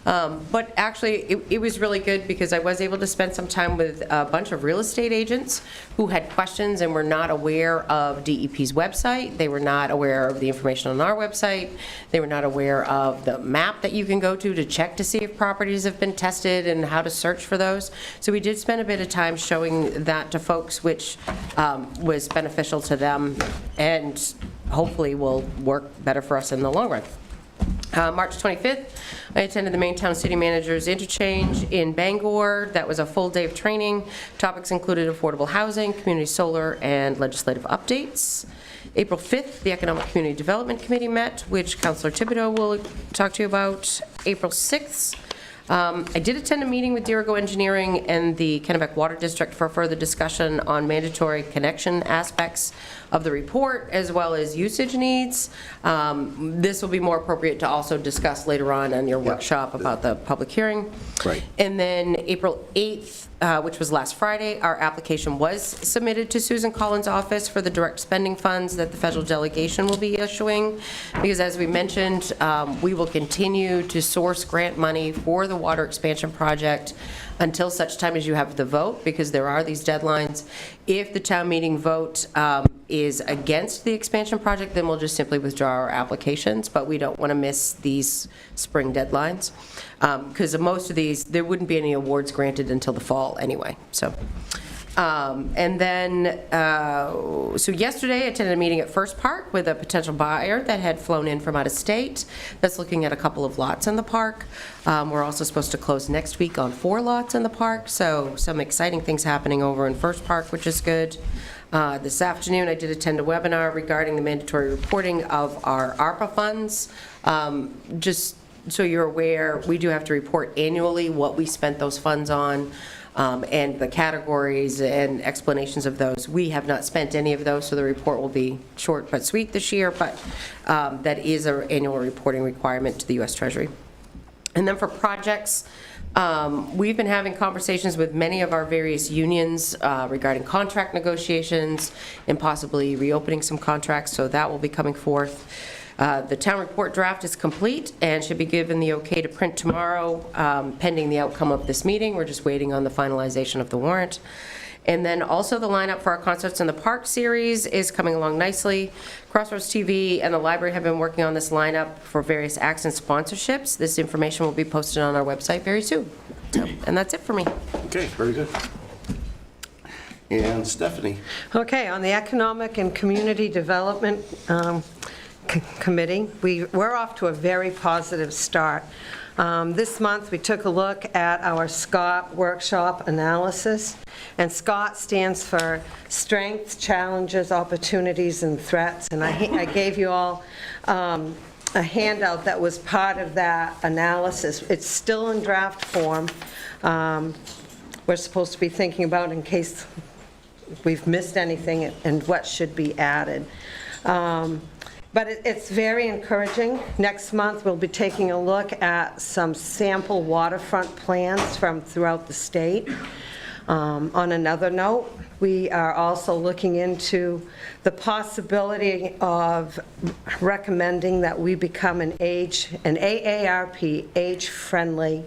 But actually, it was really good because I was able to spend some time with a bunch of real estate agents who had questions and were not aware of DEP's website. They were not aware of the information on our website. They were not aware of the map that you can go to check to see if properties have been tested and how to search for those. So we did spend a bit of time showing that to folks, which was beneficial to them and hopefully will work better for us in the long run. March 25th, I attended the Maintown City Manager's Interchange in Bangor. That was a full day of training. Topics included affordable housing, community solar, and legislative updates. April 5th, the Economic Community Development Committee met, which Councilor Thibodeau will talk to you about. April 6th, I did attend a meeting with Dirigo Engineering and the Kennebec Water District for further discussion on mandatory connection aspects of the report, as well as usage needs. This will be more appropriate to also discuss later on in your workshop about the public hearing. Right. And then April 8th, which was last Friday, our application was submitted to Susan Collins' office for the direct spending funds that the federal delegation will be issuing. Because as we mentioned, we will continue to source grant money for the water expansion project until such time as you have the vote, because there are these deadlines. If the town meeting vote is against the expansion project, then we'll just simply withdraw our applications, but we don't want to miss these spring deadlines. Because most of these, there wouldn't be any awards granted until the fall anyway, so. And then, so yesterday I attended a meeting at First Park with a potential buyer that had flown in from out of state that's looking at a couple of lots in the park. We're also supposed to close next week on 4 lots in the park, so some exciting things happening over in First Park, which is good. This afternoon, I did attend a webinar regarding the mandatory reporting of our ARPA funds. Just so you're aware, we do have to report annually what we spent those funds on, and the categories and explanations of those. We have not spent any of those, so the report will be short but sweet this year, but that is our annual reporting requirement to the U.S. Treasury. And then for projects, we've been having conversations with many of our various unions regarding contract negotiations and possibly reopening some contracts, so that will be coming forth. The town report draft is complete and should be given the okay to print tomorrow, pending the outcome of this meeting. We're just waiting on the finalization of the warrant. And then also the lineup for our Concerts in the Park series is coming along nicely. Crossroads TV and the library have been working on this lineup for various acts and sponsorships. This information will be posted on our website very soon. So, and that's it for me. Okay, very good. And Stephanie? Okay, on the Economic and Community Development Committee, we're off to a very positive start. This month, we took a look at our SCOT workshop analysis, and SCOT stands for Strengths, Challenges, Opportunities, and Threats, and I gave you all a handout that was part of that analysis. It's still in draft form. We're supposed to be thinking about in case we've missed anything and what should be added. But it's very encouraging. Next month, we'll be taking a look at some sample waterfront plans from throughout the state. On another note, We are also looking into the possibility of recommending that we become an AARP, age-friendly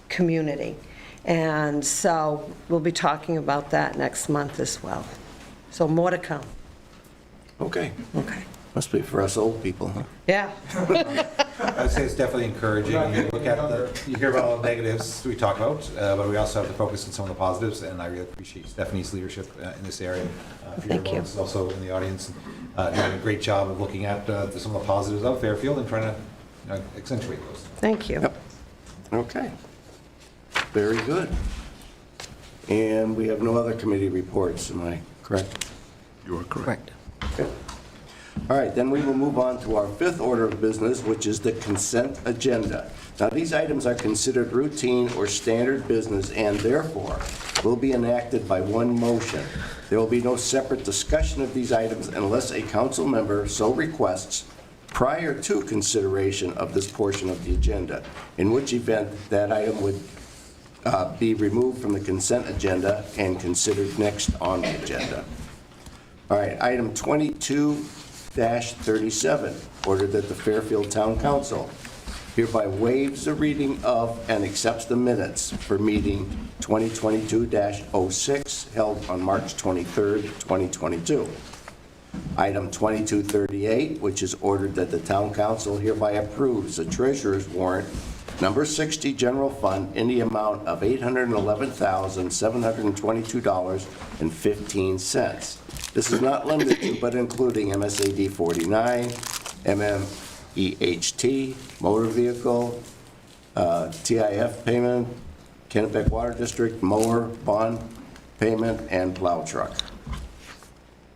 community. And so we'll be talking about that next month as well. So more to come. Okay. Okay. Must be for us old people, huh? Yeah. I would say it's definitely encouraging. You look at you hear about all the negatives we talk about, but we also have to focus on some of the positives, and I really appreciate Stephanie's leadership in this area. Thank you. Also in the audience, doing a great job of looking at some of the positives of Fairfield and trying to accentuate those. Thank you. Yep. Okay. Very good. And we have no other committee reports, am I correct? You are correct. Okay. All right, then we will move on to our fifth order of business, which is the consent agenda. Now, these items are considered routine or standard business and therefore will be enacted by one motion. There will be no separate discussion of these items unless a council member so requests prior to consideration of this portion of the agenda, in which event that item would be removed from the consent agenda and considered next on the agenda. All right, item 22-37, ordered that the Fairfield Town Council hereby waives the reading of and accepts the minutes for meeting 2022-06 held on March 23rd, 2022. Item 2238, which is ordered that the Town Council hereby approves the Treasurer's warrant number 60 General Fund in the amount of $811,722.15. This is not limited to, but including MSAD 49, MMEHT, motor vehicle, TIF payment, Kennebec Water District, mower, bond payment, and plow truck.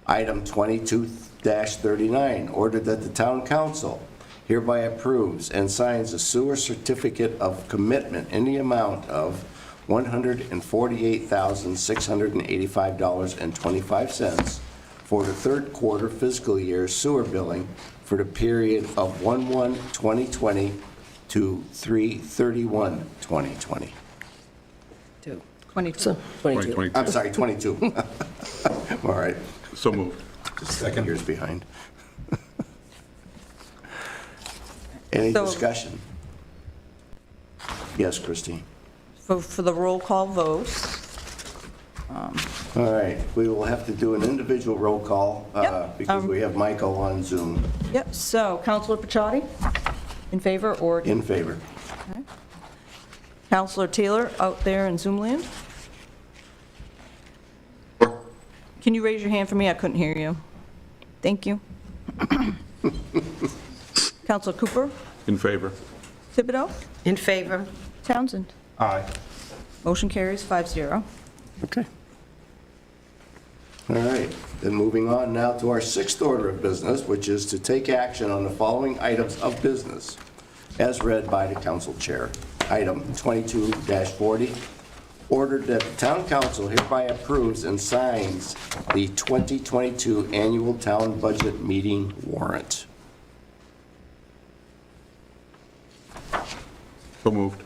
Item 22-39, ordered that the Town Council hereby approves and signs a sewer certificate of commitment in the amount of $148,685.25 for the third quarter fiscal year sewer billing for the period of 1/1/2020 to 3/31/2020. 22. 2022. I'm sorry, 22. All right. So moved. Second years behind. Any So- discussion? Yes, Christine. For the roll call vote, All right, we will have to do an individual roll call Yep, because we have Michael on Zoom. yep, so Counselor Pachati, in favor or? In favor. Counselor Taylor, out there in Zoom land? Can you raise your hand for me? I couldn't hear you. Thank you. Counselor Cooper, In favor. Thibodeau, In favor? Townsend. Aye. Motion carries 5-0. Okay. All right, then moving on now to our sixth order of business, which is to take action on the following items of business, as read by the council chair. Item 22-40, ordered that the Town Council hereby approves and signs the 2022 annual town budget meeting warrant. So moved.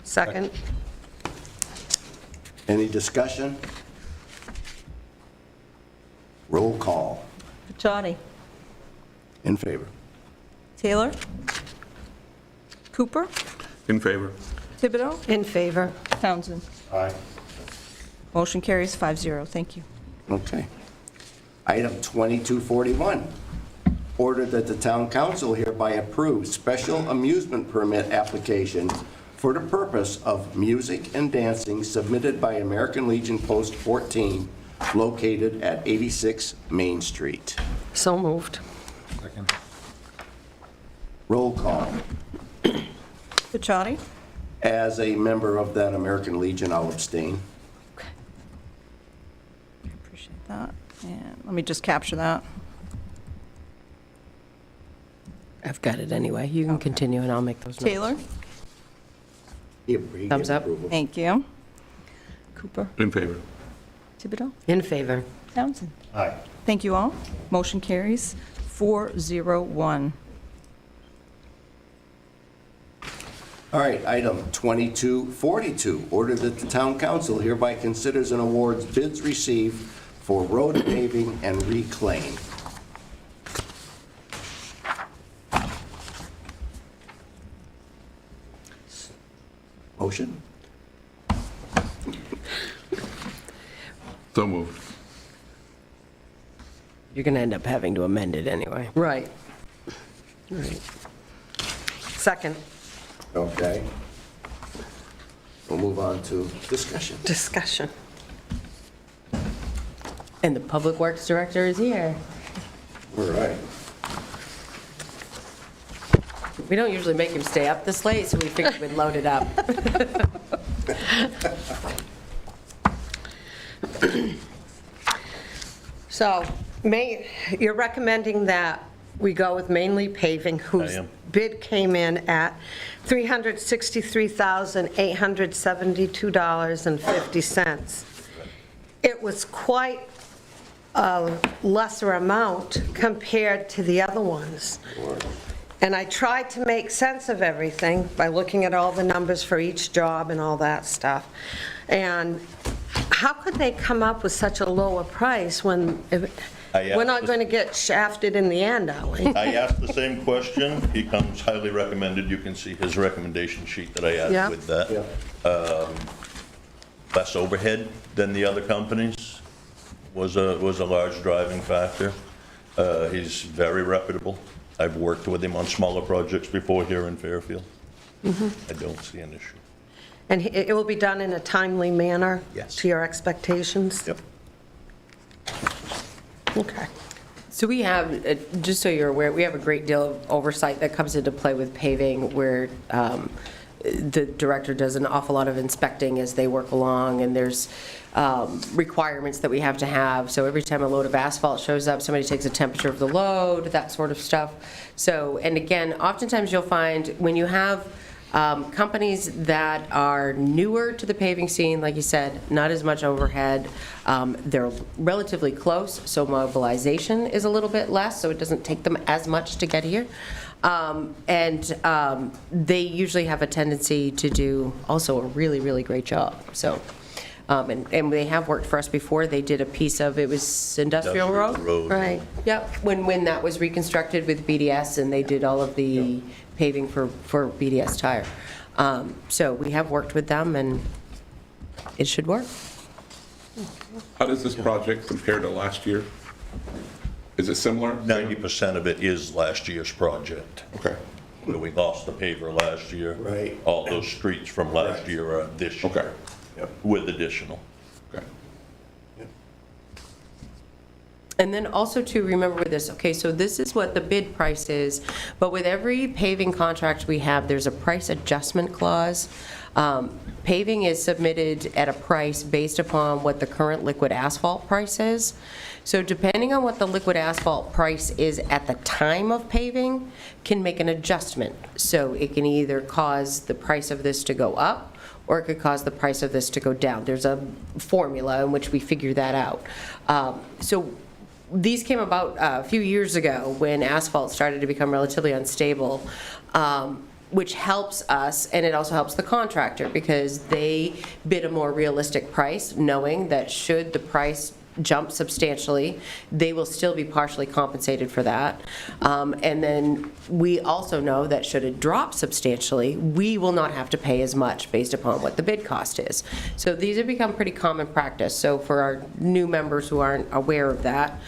Second? Any discussion? Roll call. Pachati, In favor. Taylor, Cooper, In favor. Thibodeau, In favor? Townsend. Aye. Motion carries 5-0. Thank you. Okay. Item 2241, ordered that the Town Council hereby approves special amusement permit application for the purpose of music and dancing submitted by American Legion Post 14, located at 86 Main Street. So moved. Second. Roll call. Pachati, As a member of that American Legion, I'll abstain. appreciate that. And let me just capture that. I've got it anyway. You can continue, and I'll make those notes. Taylor, He Thumbs gives up. approval. thank you. Cooper, In favor. Thibodeau, In favor? Townsend. Aye. Thank you all. Motion carries 4-0-1. All right, item 2242, order that the town council hereby considers and awards bids received for road paving and reclaim. Motion? So moved. You're going to end up having to amend it anyway. Right. Second, Okay. We'll move on to discussion. discussion. And the Public Works Director is here. All right. We don't usually make him stay up this late, so we figured we'd load it up. So, you're recommending that we go with Mainly Paving, whose I am. bid came in at $363,872.50. It was quite a lesser amount compared to the other ones. And I tried to make sense of everything by looking at all the numbers for each job and all that stuff. And how could they come up with such a lower price when we're not going to get shafted in the end, are we? I asked the same question. He comes highly recommended. You can see his recommendation sheet that I Yeah. added with that. Less overhead than the other companies was a large driving factor. He's very reputable. I've worked with him on smaller projects before here in Fairfield. I don't see an issue. And it will be done in a timely manner? Yes. To your expectations? Yep. Okay. So we have, just so you're aware, we have a great deal of oversight that comes into play with paving, where the director does an awful lot of inspecting as they work along, and there's requirements that we have to have. So every time a load of asphalt shows up, somebody takes a temperature of the load, that sort of stuff. So, and again, oftentimes you'll find when you have companies that are newer to the paving scene, like you said, not as much overhead, they're relatively close, so mobilization is a little bit less, so it doesn't take them as much to get here. They usually have a tendency to do also a really, really great job. So, and they have worked for us before. They did a piece of, it was Industrial Road? Right. Yep, when that was reconstructed with BDS, and they did all of the paving for BDS Tire. So we have worked with them, and it should work. How does this project compare to last year? Is it similar? 90% of it is last year's project. Okay. We lost the paver last year. Right. All those streets from last year are this year. Okay. With additional. Okay. And then also to remember with this, okay, so this is what the bid price is, but with every paving contract we have, there's a price adjustment clause. Paving is submitted at a price based upon what the current liquid asphalt price is. So depending on what the liquid asphalt price is at the time of paving, can make an adjustment. So it can either cause the price of this to go up, or it could cause the price of this to go down. There's a formula in which we figure that out. So these came about a few years ago when asphalt started to become relatively unstable, which helps us, and it also helps the contractor, because they bid a more realistic price, knowing that should the price jump substantially, they will still be partially compensated for that. And then we also know that should it drop substantially, we will not have to pay as much based upon what the bid cost is. So these have become pretty common practice. So for our new members who aren't aware of that,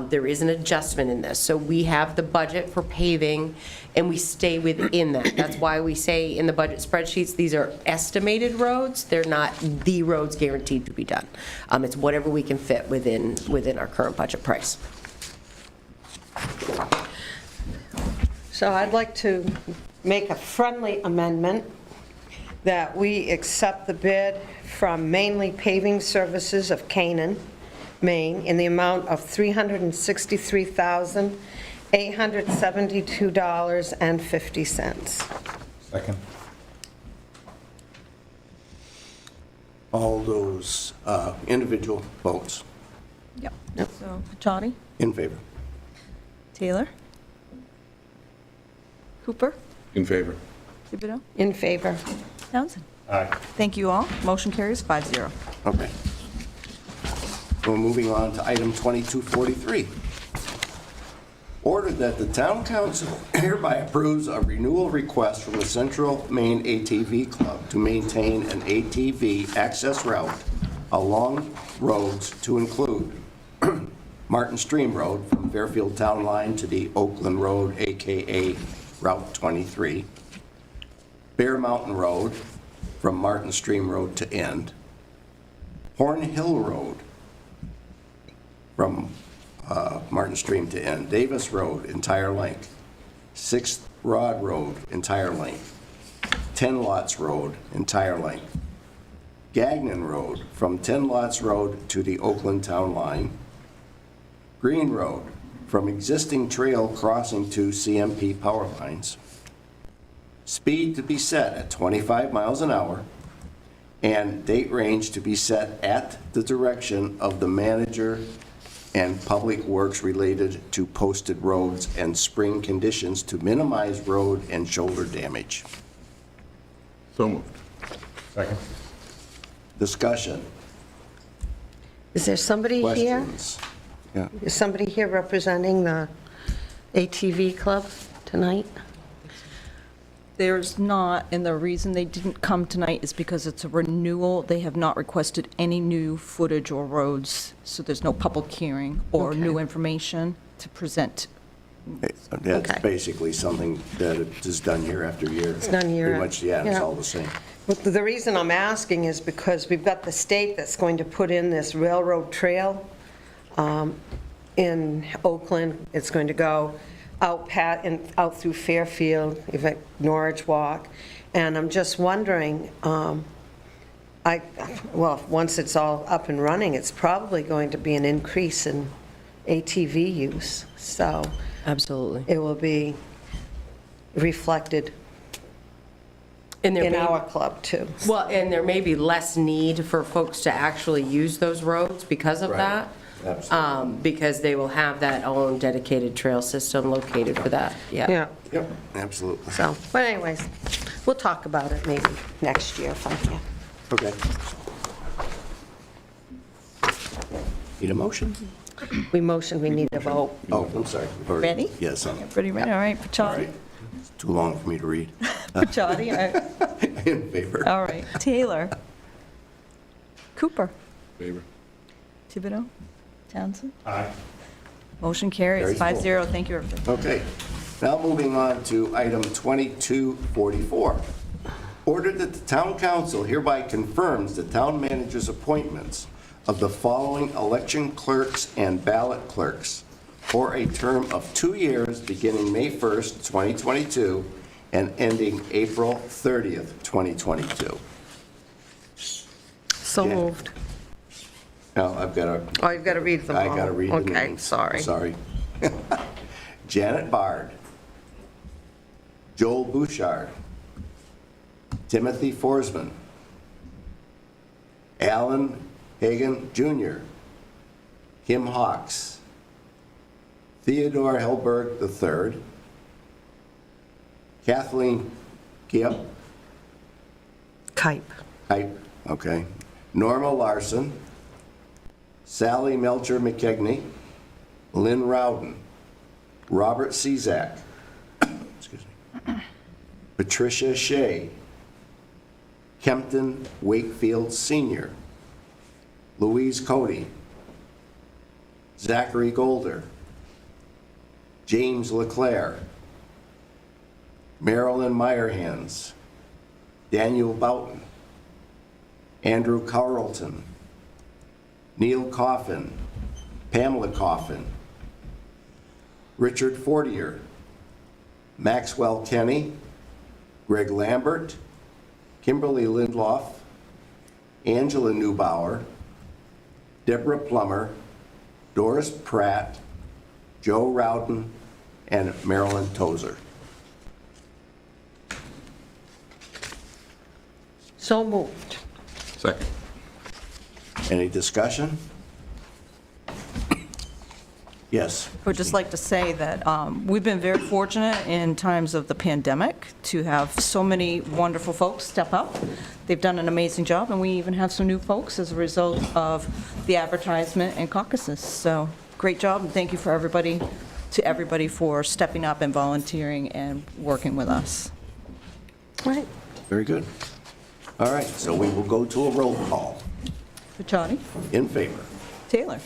there is an adjustment in this. So we have the budget for paving, and we stay within that. That's why we say in the budget spreadsheets, these are estimated roads. They're not the roads guaranteed to be done. It's whatever we can fit within our current budget price. So I'd like to make a friendly amendment that we accept the bid from Mainly Paving Services of Canaan, Maine, in the amount of $363,872.50. Second. All those individual votes Yep. So, Pechotti, in favor. Taylor, Cooper, In favor. Thibodeau? In favor. Townsend? Aye. Thank you all. Motion carries 5-0. Okay. We're moving on to item 2243. Ordered that the town council hereby approves a renewal request from the Central Maine ATV Club to maintain an ATV access route along roads to include Martin Stream Road from Fairfield Town Line to the Oakland Road, AKA Route 23, Bear Mountain Road from Martin Stream Road to end, Horn Hill Road from Martin Stream to end, Davis Road, entire length, 6th Rod Road, entire length, 10 Lots Road, entire length, Gagnon Road from 10 Lots Road to the Oakland Town Line, Green Road from existing trail crossing to CMP power lines, speed to be set at 25 miles an hour, and date range to be set at the direction of the manager and public works related to posted roads and spring conditions to minimize road and shoulder damage. So moved. Second. Discussion, Is there somebody here? questions? Yeah. Is somebody here representing the ATV club tonight? There's not, and the reason they didn't come tonight is because it's a renewal. They have not requested any new footage or roads, so there's no public hearing or Okay. new information to present. That's Okay. basically something that is done year after year. It's done year Pretty much, yeah, it's yeah. all the same. But the reason I'm asking is because we've got the state that's going to put in this railroad trail in Oakland. It's going to go out out through Fairfield, Norwich Walk, and I'm just wondering, well, once it's all up and running, it's probably going to be an increase in ATV use, so Absolutely. it will be reflected And there in may- our club, too. Well, and there may be less need for folks to actually use those roads because of Right. that. Absolutely. Because they will have that own dedicated trail system located for that, yeah. Yeah, Yep, absolutely. so, but anyways, we'll talk about it maybe next year if I can. Okay. Need a motion? We motioned we need a vote. Oh, I'm sorry. We've already- Ready? Yes, Pretty ready, all right, all Pachati? right. It's too long for me to read. Pachati, all right. In favor? All right, Taylor. Cooper. Favor. Thibodeau? Townsend? Aye. Motion carries Carries 5-0. Thank you, everybody. Okay. Now moving on to item 2244. Ordered that the town council hereby confirms the town manager's appointments of the following election clerks and ballot clerks for a term of 2 years beginning May 1st, 2022 and ending April 30th, 2022. So Yeah. moved. Now, I've got to Oh, you've got to read them all. I gotta read the names. Okay, sorry. Sorry. Janet Bard, Joel Bouchard, Timothy Forsman, Alan Hagan Jr., Kim Hawks, Theodore Helberg III, Kathleen Kiep, Kipe. okay, Norma Larson, Sally Melcher McKegney, Lynn Rowden, Robert Cezak, excuse me, Patricia Shea, Kempton Wakefield Sr., Louise Cody, Zachary Golder, James LeClaire, Marilyn Meyerhands, Daniel Boughton, Andrew Carlton, Neil Coffin, Pamela Coffin, Richard Fortier, Maxwell Kenny, Greg Lambert, Kimberly Lindloff, Angela Neubauer, Deborah Plummer, Doris Pratt, Joe Rowden, and Marilyn Tozer. So moved. Second. Any discussion? Yes. I would just like to say that we've been very fortunate in times of the pandemic to have so many wonderful folks step up. They've done an amazing job, and we even have some new folks as a result of the advertisement and caucuses. So great job, and thank you for everybody for stepping up and volunteering and working with us. Right. Very good. All right, so we will go to a roll call. Fachadi? In favor? Taylor?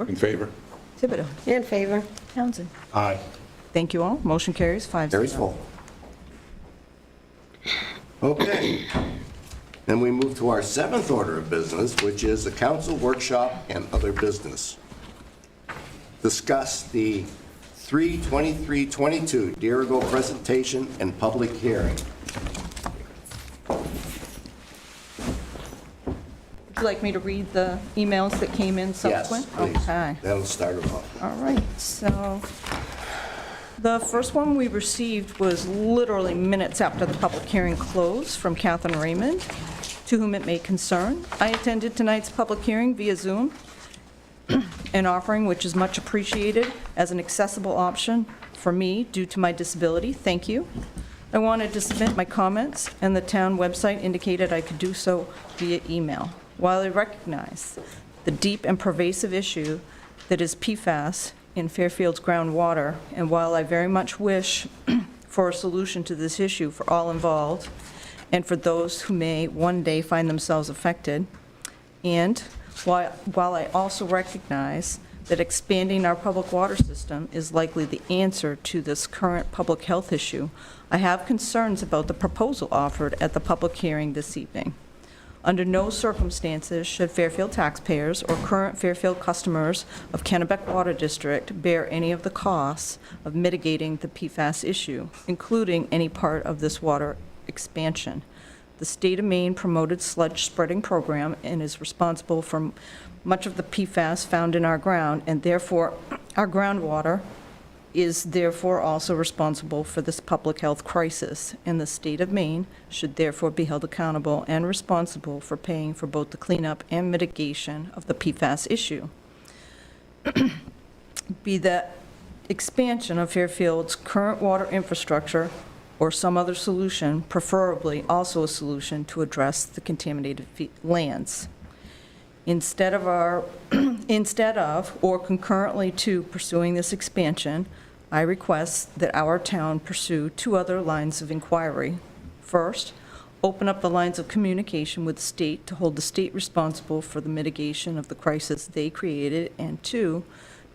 In favor? Thibodeau? In favor? Townsend? Aye. Thank you all. Motion carries 5-0. Carries full. Okay. Then we move to our 7th order of business, which is the council workshop and other business. Discuss the 3/23/22 Dirigo presentation and public hearing. Would you like me to read the emails that came in subsequent? Yes, please. Okay. That'll start it off. All right, so the first one we received was literally minutes after the public hearing closed from Catherine Raymond, to whom it may concern. I attended tonight's public hearing via Zoom, an offering which is much appreciated as an accessible option for me due to my disability. Thank you. I wanted to submit my comments, and the town website indicated I could do so via email. While I recognize the deep and pervasive issue that is PFAS in Fairfield's groundwater, and while I very much wish for a solution to this issue for all involved, and for those who may one day find themselves affected, and while I also recognize that expanding our public water system is likely the answer to this current public health issue, I have concerns about the proposal offered at the public hearing this evening. Under no circumstances should Fairfield taxpayers or current Fairfield customers of Kennebec Water District bear any of the costs of mitigating the PFAS issue, including any part of this water expansion. The state of Maine promoted sludge spreading program and is responsible for much of the PFAS found in our ground, and therefore our groundwater is therefore also responsible for this public health crisis, and the state of Maine should therefore be held accountable and responsible for paying for both the cleanup and mitigation of the PFAS issue. Be that expansion of Fairfield's current water infrastructure or some other solution, preferably also a solution to address the contaminated lands. Instead of or concurrently to pursuing this expansion, I request that our town pursue 2 other lines of inquiry. First, open up the lines of communication with the state to hold the state responsible for the mitigation of the crisis they created, and 2,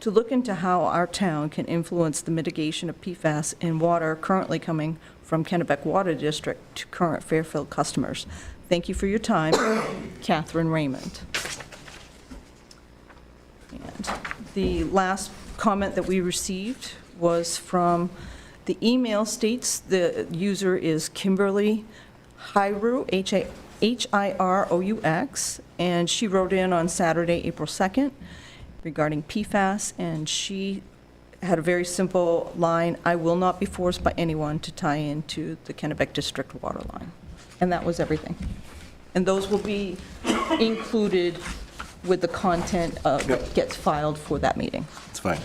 to look into how our town can influence the mitigation of PFAS in water currently coming from Kennebec Water District to current Fairfield customers. Thank you for your time. Catherine Raymond. And the last comment that we received was from, the email states the user is Kimberly Hirou, Hirous, and she wrote in on Saturday, April 2nd, regarding PFAS, and she had a very simple line: I will not be forced by anyone to tie into the Kennebec District water line. And that was everything. And those will be included with the content that gets filed for that meeting. That's fine.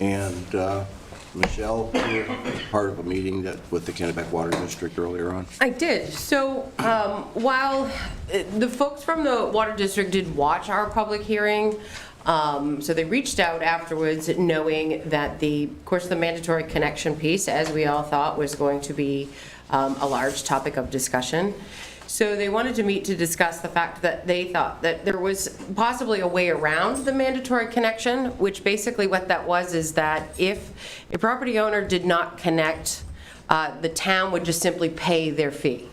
And Michelle, you were part of a meeting with the Kennebec Water District earlier on. I did. So while the folks from the Water District did watch our public hearing, so they reached out afterwards knowing that of course, the mandatory connection piece, as we all thought, was going to be a large topic of discussion. So they wanted to meet to discuss the fact that they thought that there was possibly a way around the mandatory connection, which basically what that was is that if a property owner did not connect, the town would just simply pay their fee.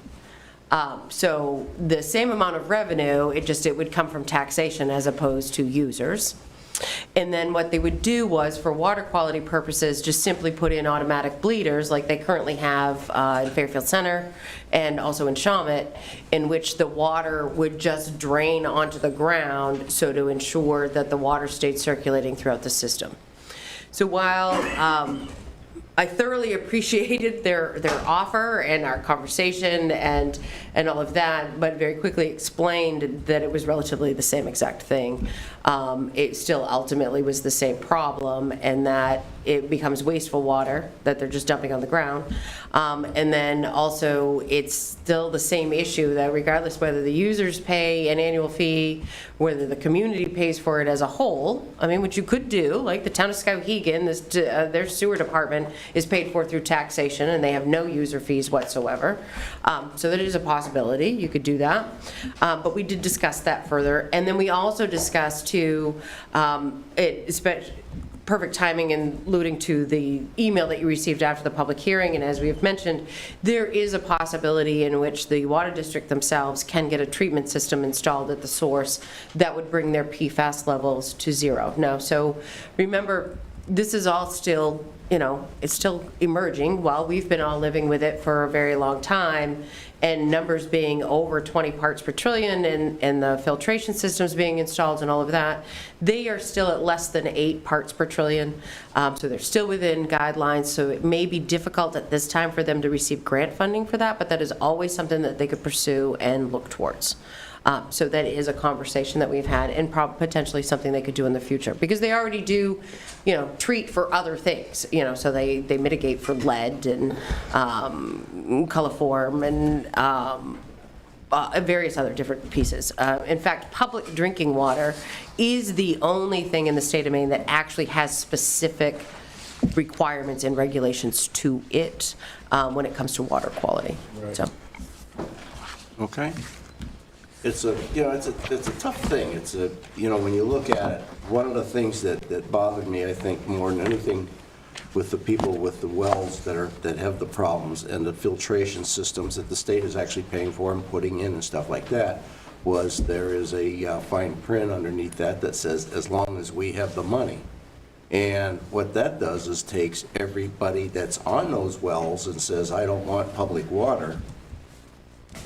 So the same amount of revenue, it would come from taxation as opposed to users. And then what they would do was, for water quality purposes, just simply put in automatic bleeders like they currently have in Fairfield Center and also in Shawmut, in which the water would just drain onto the ground, so to ensure that the water stayed circulating throughout the system. So while I thoroughly appreciated their offer and our conversation and all of that, but very quickly explained that it was relatively the same exact thing. It still ultimately was the same problem, and that it becomes wasteful water that they're just dumping on the ground. And then also, it's still the same issue that regardless whether the users pay an annual fee, whether the community pays for it as a whole, I mean, what you could do, like the town of Skowhegan, their sewer department is paid for through taxation, and they have no user fees whatsoever. So that is a possibility. You could do that. But we did discuss that further. And then we also discussed, too, perfect timing in alluding to the email that you received after the public hearing, and as we have mentioned, there is a possibility in which the water district themselves can get a treatment system installed at the source that would bring their PFAS levels to zero. Now, so remember, this is all still, it's still emerging while we've been all living with it for a very long time, and numbers being over 20 parts per trillion and the filtration systems being installed and all of that, they are still at less than 8 parts per trillion. So they're still within guidelines, so it may be difficult at this time for them to receive grant funding for that, but that is always something that they could pursue and look towards. So that is a conversation that we've had, and potentially something they could do in the future, because they already do, treat for other things, so they mitigate for lead and coliform and various other different pieces. In fact, public drinking water is the only thing in the state of Maine that actually has specific requirements and regulations to it when it comes to water quality. Right. So. Okay. It's a tough thing. It's when you look at it, one of the things that bothered me, I think, more than anything with the people with the wells that have the problems and the filtration systems that the state is actually paying for and putting in and stuff like that, was there is a fine print underneath that says, as long as we have the money. And what that does is takes everybody that's on those wells and says, I don't want public water.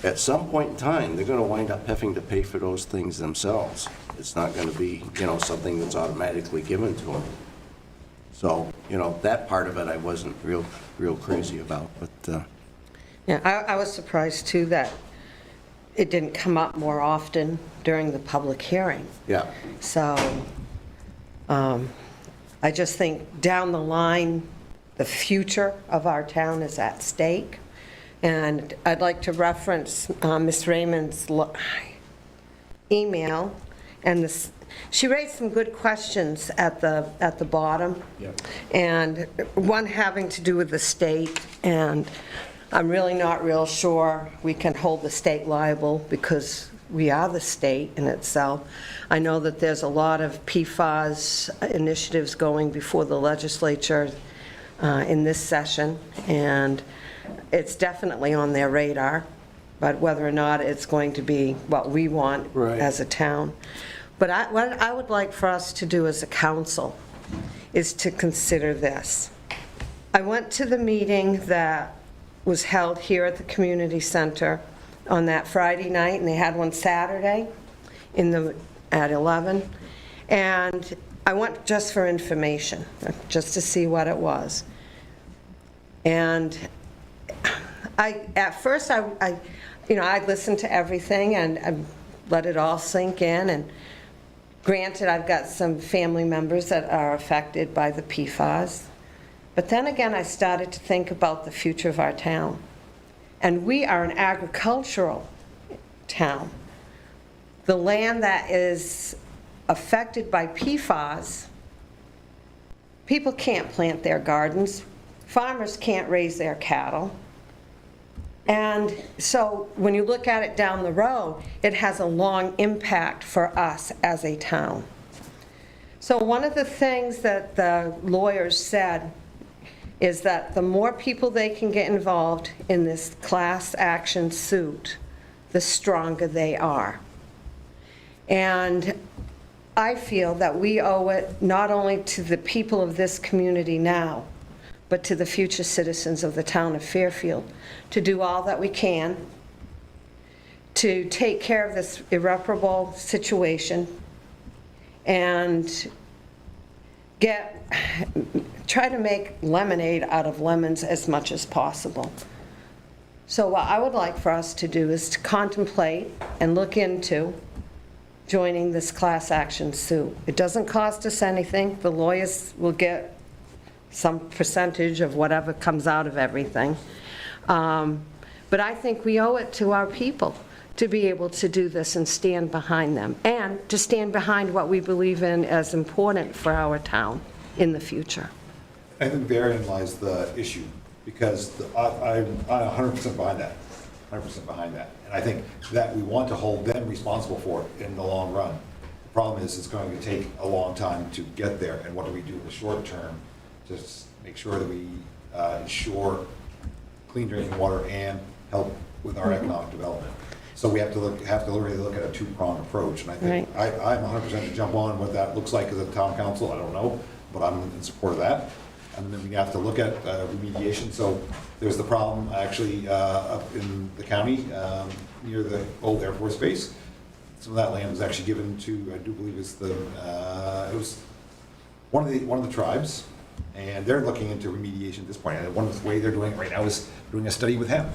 At some point in time, they're going to wind up having to pay for those things themselves. It's not going to be, something that's automatically given to them. So, that part of it I wasn't real crazy about, but... Yeah, I was surprised, too, that it didn't come up more often during the public hearing. Yeah. So, I just think down the line, the future of our town is at stake. And I'd like to reference Ms. Raymond's email, and she raised some good questions at the bottom. Yep. And one having to do with the state, and I'm really not real sure we can hold the state liable because we are the state in itself. I know that there's a lot of PFAS initiatives going before the legislature in this session, and it's definitely on their radar, but whether or not it's going to be what we want as a town. But what I would like for us to do as a council is to consider this. I went to the meeting that was held here at the community center on that Friday night, and they had one Saturday at 11, and I went just for information, just to see what it was. And at first, I listened to everything and let it all sink in. And granted, I've got some family members that are affected by the PFAS. But then again, I started to think about the future of our town. And we are an agricultural town. The land that is affected by PFAS, people can't plant their gardens. Farmers can't raise their cattle. And so when you look at it down the road, it has a long impact for us as a town. So one of the things that the lawyers said is that the more people they can get involved in this class action suit, the stronger they are. And I feel that we owe it not only to the people of this community now, but to the future citizens of the town of Fairfield, to do all that we can to take care of this irreparable situation and try to make lemonade out of lemons as much as possible. So what I would like for us to do is to contemplate and look into joining this class action suit. It doesn't cost us anything. The lawyers will get some percentage of whatever comes out of everything. But I think we owe it to our people to be able to do this and stand behind them, and to stand behind what we believe in as important for our town in the future. I think therein lies the issue, because I'm 100% behind that, 100% behind that. And I think that we want to hold them responsible for it in the long run. The problem is it's going to take a long time to get there, and what do we do in the short term to make sure that we ensure clean drinking water and help with our economic development. So we have to really look at a two-pronged approach, and I think I'm 100% to jump on what that looks like as a town council. I don't know, but I'm in support of that. And then we have to look at remediation. So there's the problem actually up in the county near the old Air Force Base. Some of that land was actually given to, I do believe, it was one of the tribes, and they're looking into remediation at this point. And one of the way they're doing it right now is doing a study with hemp.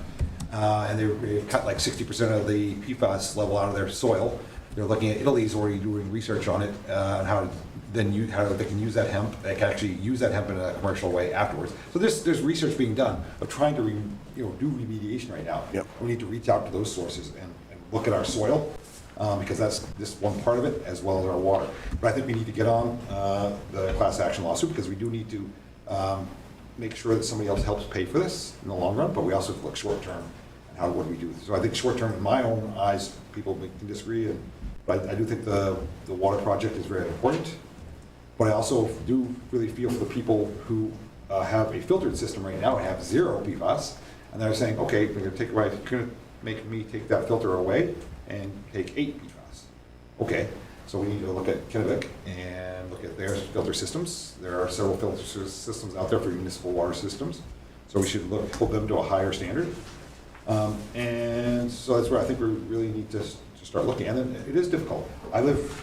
And they've cut like 60% of the PFAS level out of their soil. They're looking at, Italy's already doing research on it, on how they can use that hemp. They can actually use that hemp in a commercial way afterwards. So there's research being done of trying to do remediation right now. Yep. We need to reach out to those sources and look at our soil, because that's just one part of it, as well as our water. But I think we need to get on the class action lawsuit, because we do need to make sure that somebody else helps pay for this in the long run, but we also have to look short term and what do we do. So I think short term, in my own eyes, people can disagree, but I do think the water project is very important. But I also do really feel for the people who have a filtered system right now and have zero PFAS, and they're saying, okay, we're going to make me take that filter away and take 8 PFAS. Okay, so we need to look at Kennebec and look at their filter systems. There are several filter systems out there for municipal water systems, so we should hold them to a higher standard. And so that's where I think we really need to start looking. And then it is difficult. I live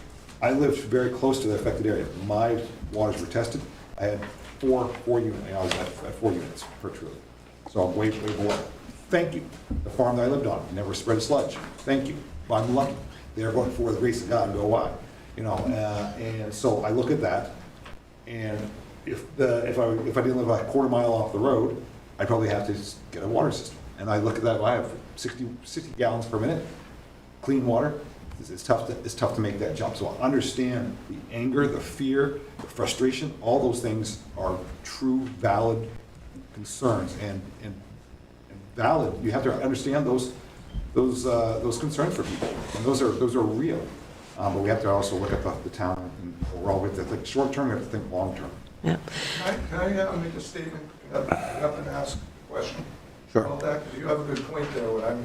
very close to the affected area. My waters were tested. I had four units. I was at 4 units per trillion. So I'm way below. Thank you. The farm that I lived on never spread sludge. Thank you. I'm lucky. They're going for the grace of God and go why. And so I look at that, and if I didn't live a quarter mile off the road, I'd probably have to get a water system. And I look at that, I have 60 gallons per minute, clean water. It's tough to make that jump. So I understand the anger, the fear, the frustration. All those things are true, valid concerns, and valid. You have to understand those concerns for people, and those are real. But we have to also look at the town and overall. We have to think short term. We have to think long term. Yeah. Can I make a statement? Get up and ask a question? Sure. About that, because you have a good point there.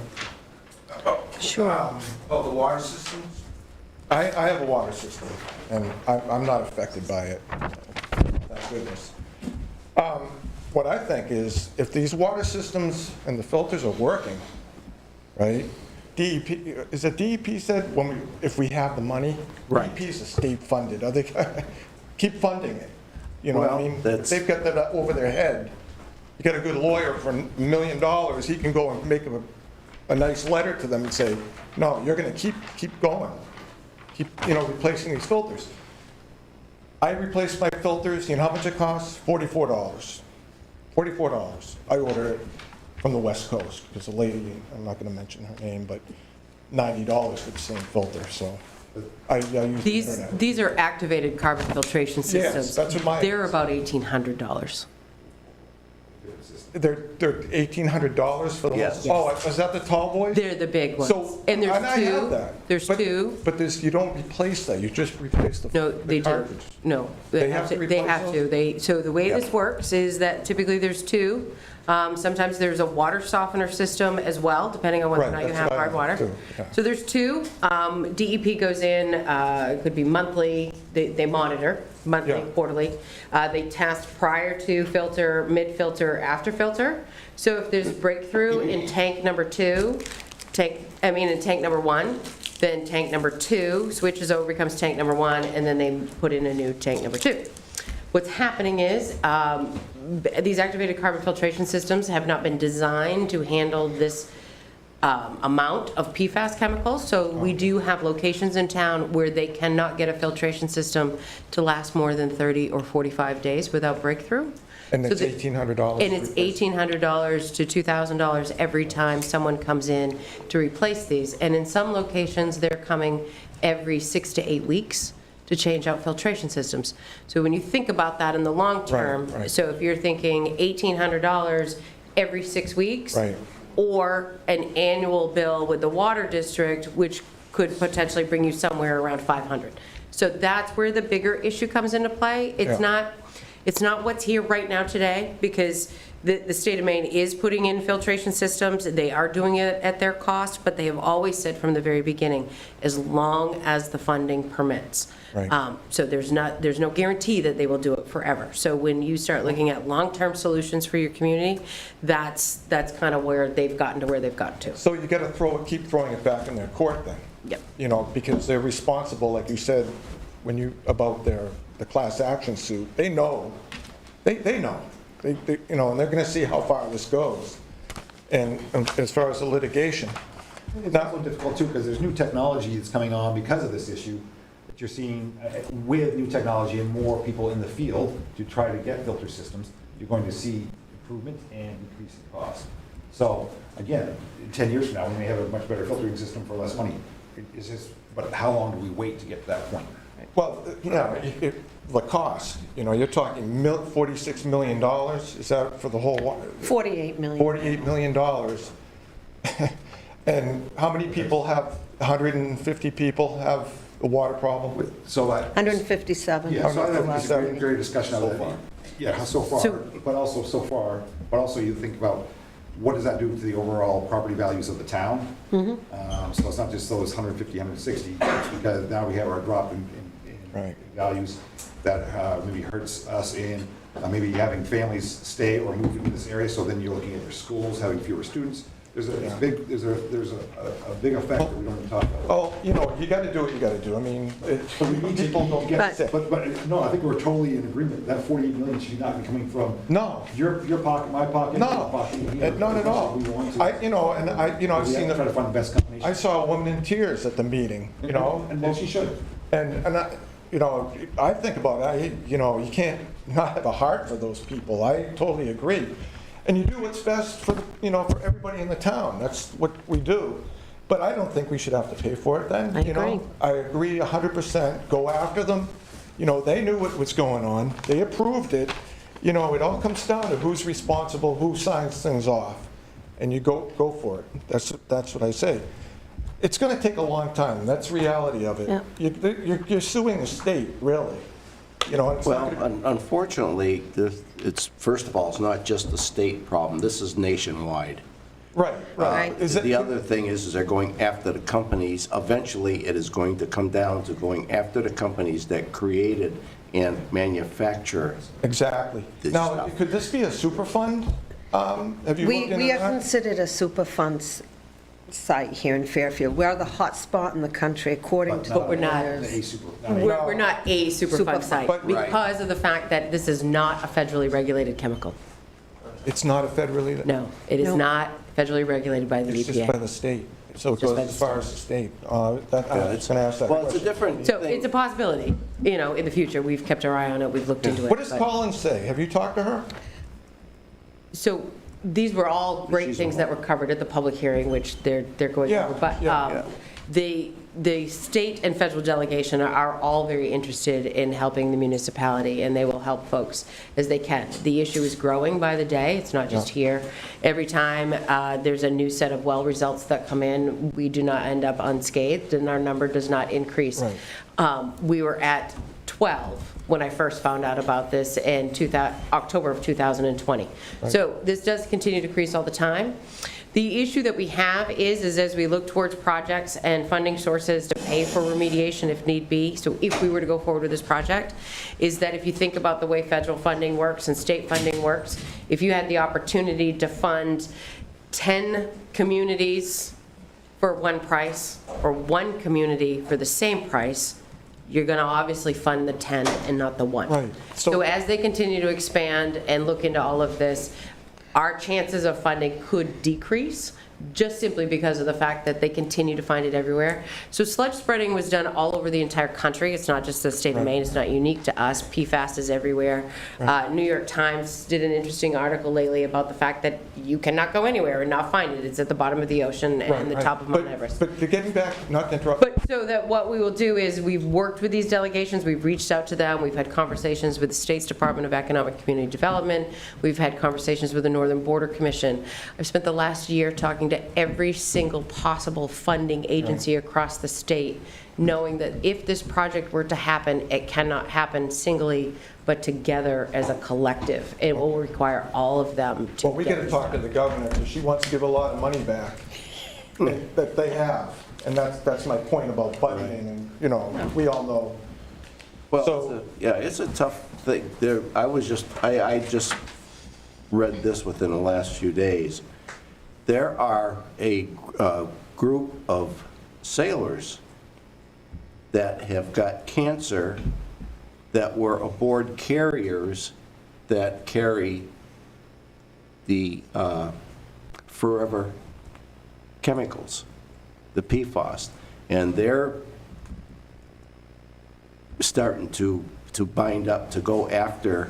Sure. About the water systems. I have a water system, and I'm not affected by it, thank goodness. What I think is, if these water systems and the filters are working, right? DEP, is it DEP said if we have the money? Right. DEP is state funded. Are they keep funding it? You know what I Well, mean? that's- If they've got that over their head. You get a good lawyer for $1 million, he can go and make a nice letter to them and say, no, you're going to keep going. Keep replacing these filters. I replaced my filters. You know how much it costs? $44. $44. I ordered it from the West Coast, because the lady, I'm not going to mention her name, but $90 for the same filter. So I use the internet. These are activated carbon filtration systems. Yes, that's what mine They're is. about $1,800. They're $1,800 for the Yes. Oh, is that the tall boys? They're the big ones. So, And there's I have two. that. There's two. But you don't replace that, you just replace the No, the they do. cartridge. No. They have to They replace have to. those? So the way this Yep. works is that typically there's two. Sometimes there's a water softener system as well, depending on whether or Right, not you that's have what I hard water. have too, yeah. So there's two. DEP goes in, it could be monthly, they monitor, monthly, Yeah. quarterly. They test prior to filter, mid-filter, after filter. So if there's breakthrough in tank number 2, in tank number 1, then tank number 2 switches over, becomes tank number 1, and then they put in a new tank number 2. What's happening is, these activated carbon filtration systems have not been designed to handle this amount of PFAS chemicals. So we do have locations in town where they cannot get a filtration system to last more than 30 or 45 days without breakthrough. And it's So $1,800. And it's $1,800 to $2,000 every time someone comes in to replace these. And in some locations, they're coming every 6 to 8 weeks to change out filtration systems. So when you think about that in the long term, right. so if you're thinking $1,800 every 6 weeks, Right. or an annual bill with the water district, which could potentially bring you somewhere around 500. So that's where the bigger issue comes into play. It's not what's here right now today, because the state of Maine is putting in filtration systems. They are doing it at their cost, but they have always said from the very beginning, as long as the funding permits. Right. So there's no guarantee that they will do it forever. So when you start looking at long-term solutions for your community, that's kind of where they've gotten to where they've gotten to. So you got to keep throwing it back in their court then. Yep. You know, because they're responsible, like you said, about the class action suit. They know. They know. They you know, and they're going to see how far this goes. And as far as the litigation. It's also difficult too, because there's new technology that's coming on because of this issue, that you're seeing with new technology and more people in the field to try to get filter systems, you're going to see improvement and decrease in cost. So again, in 10 years from now, we may have a much better filtering system for less money. But how long do we wait to get to that point? Well, yeah, the cost, you know, you're talking $46 million, is that for the whole? $48 million. $48 million. And how many people 150 people have a water problem? So 157. Yeah, so I think it's a Seven. great discussion of that. Yeah, so far, but also you think about what does that do to the overall property values of the town? So it's not just those 150, 160, because now we have our drop in Right. values that maybe hurts us in maybe having families stay or move into this area, so then you're looking at your schools, having fewer students. There's a big effect that we don't even talk about. Oh, you know, you got to do what you got to do. I mean, But we need to people don't get sick. But no, I think we're totally in agreement. That 48 million should not be coming from No. your pocket, my pocket, your No, pocket. here. not at all. We want to. I've We seen have to try to find the best combination. I saw a woman in tears at the meeting, you know? And then she should. And I think about it, you can't not have a heart for those people. I totally agree. And you do what's best for everybody in the town. That's what we do. But I don't think we should have to pay for it then. I agree. I agree 100%. Go after them. They knew what was going on. They approved it. It all comes down to who's responsible, who signs things off. And you go for it. That's what I say. It's going to take a long time. That's the reality of it. Yeah. You're suing the state, really. It's Well, not gonna- unfortunately, it's, first of all, it's not just a state problem. This is nationwide. right. Is it- The other thing is they're going after the companies. Eventually, it is going to come down to going after the companies that created and manufacture. Exactly. This Now, stuff. could this be a super fund? Have you We looked into are that? considered a Superfund site here in Fairfield. We are the hot spot in the country, according to. But we're not. We're not a Superfund Superfund. site But- because of the fact that this is not a federally regulated chemical. It's not a federally? No, it is No. not federally regulated by the It's just by EPA. the state. So it Just goes by as the far as the state. I was going to ask that Well, it's a question. different So thing. it's a possibility, in the future. We've kept our eye on it, we've looked into it. What does but- Collins say? Have you talked to her? So these were all great She's things that were covered at the public hearing, which they're going Yeah, over. But yeah. the state and federal delegation are all very interested in helping the municipality, and they will help folks as they can. The issue is growing by the day. It's not just here. Every time there's a new set of well results that come in, we do not end up unscathed, and our number does not increase. Right. We were at 12 when I first found out about this in October of 2020. So this does continue to decrease all the time. The issue that we have is as we look towards projects and funding sources to pay for remediation if need be, so if we were to go forward with this project, is that if you think about the way federal funding works and state funding works, if you had the opportunity to fund 10 communities for one price or one community for the same price, you're going to obviously fund the 10 and not the 1. Right. So as they continue to expand and look into all of this, our chances of funding could decrease just simply because of the fact that they continue to find it everywhere. So sludge spreading was done all over the entire country. It's not just the state of Maine. It's not unique to us. PFAS is everywhere. New York Times did an interesting article lately about the fact that you cannot go anywhere and not find it. It's at the bottom of the ocean and the top of Mount Everest. But getting back, not to interrupt. But so that what we will do is we've worked with these delegations, we've reached out to them, we've had conversations with the state's Department of Economic and Community Development, we've had conversations with the Northern Border Commission. I've spent the last year talking to every single possible funding agency across the state, knowing that if this project were to happen, it cannot happen singly, but together as a collective. It will require all of them to. Well, we got to talk to the governor, because she wants to give a lot of money back that they have. And that's my point about budgeting, and, you know, we all know. Well, it's a tough thing. I just read this within the last few days. There are a group of sailors that have got cancer that were aboard carriers that carry the forever chemicals, the PFAS, and they're starting to bind up, to go after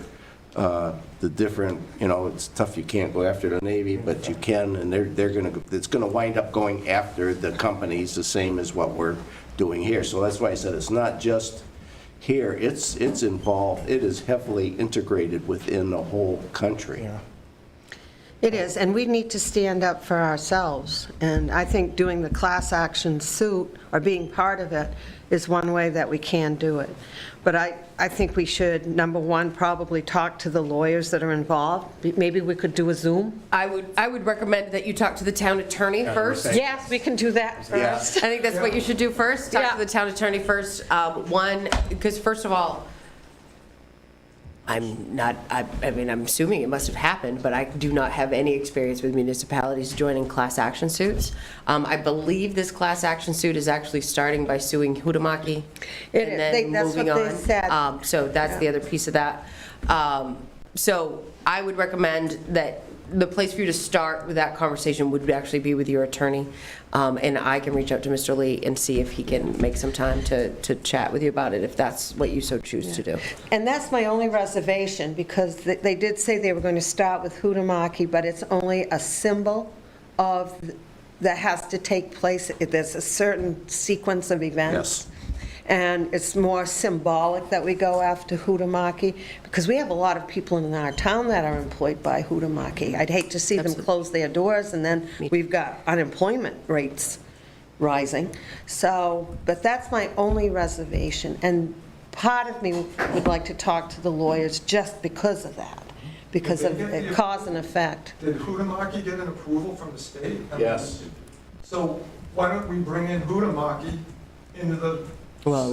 the different, it's tough, you can't go after the Navy, but you can, and it's gonna wind up going after the companies the same as what we're doing here. So that's why I said it's not just here, it's involved, it is heavily integrated within the whole country. Yeah. It is, and we need to stand up for ourselves. And I think doing the class action suit, or being part of it, is one way that we can do it. But I think we should, number one, probably talk to the lawyers that are involved. Maybe we could do a Zoom. I would recommend that you talk to the town attorney first. Yes, we can do that first. I think that's what you should do first. Talk to the town attorney first. One, because first of all, I'm assuming it must have happened, but I do not have any experience with municipalities joining class action suits. I believe this class action suit is actually starting by suing Huhtamaki and then That's moving what on. they said. So that's the other piece of that. So I would recommend that the place for you to start with that conversation would actually be with your attorney. And I can reach out to Mr. Lee and see if he can make some time to chat with you about it, if that's what you so choose to do. And that's my only reservation, because they did say they were going to start with Huhtamaki, but it's only a symbol of, that has to take place. There's a certain sequence of events. Yes. And it's more symbolic that we go after Huhtamaki, because we have a lot of people in our town that are employed by Huhtamaki. I'd hate to see them close their doors, and then we've got unemployment rates rising. So, but that's my only reservation. And part of me would like to talk to the lawyers just because of that, because of cause and effect. Did Huhtamaki get an approval from the state? Yes. So why don't we bring in Huhtamaki into the... Well, it